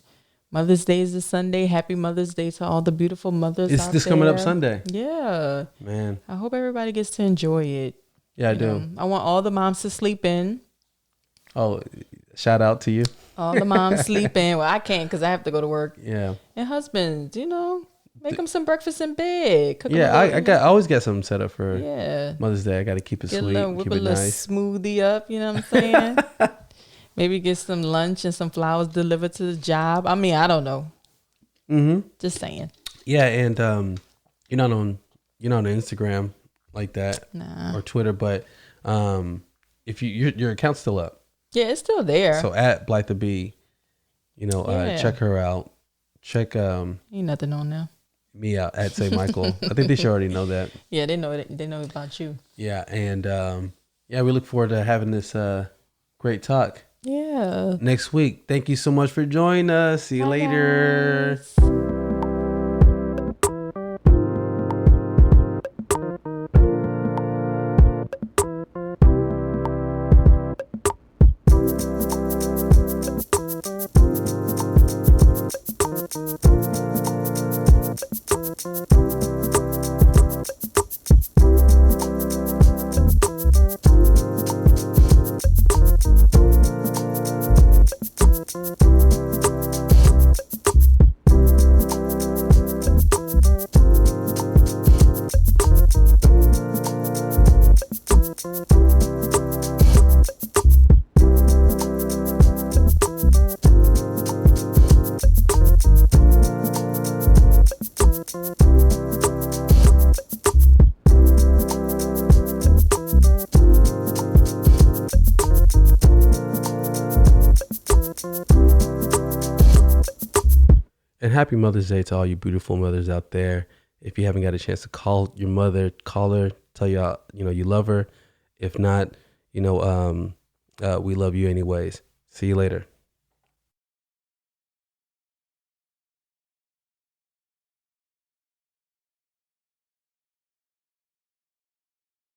Mother's Day is this Sunday. Happy Mother's Day to all the beautiful mothers It's out this there. coming up Sunday. Yeah. Man. I hope everybody gets to enjoy it. Yeah, I do. I want all the moms to sleep in. Oh, shout out to you. All the moms sleep in. Well, I can't because I have to go to work. Yeah. And husbands, make them some breakfast in bed. Cook Yeah, I always got something set up for Mother's Day. I got to keep it sweet, whip keep a it little nice. smoothie up. You know what I'm saying? Maybe get some lunch and some flowers delivered to the job. I mean, I don't know. Mm-hmm. Just saying. Yeah, and you're not on Instagram like that or Twitter, but if your account's still up. Yeah, it's still there. So at Blythe the Bee, check her out. Check ain't nothing on there. me out at Saymichael. I think they should already know that. Yeah, they know it. They know about you. Yeah, and we look forward to having this great talk. Yeah. Next week. Thank you so much for joining us. See you later. Guys. And happy Mother's Day to all you beautiful mothers out there. If you haven't got a chance to call your mother, call her, tell y'all, you love her. If not, we love you anyways. See you later.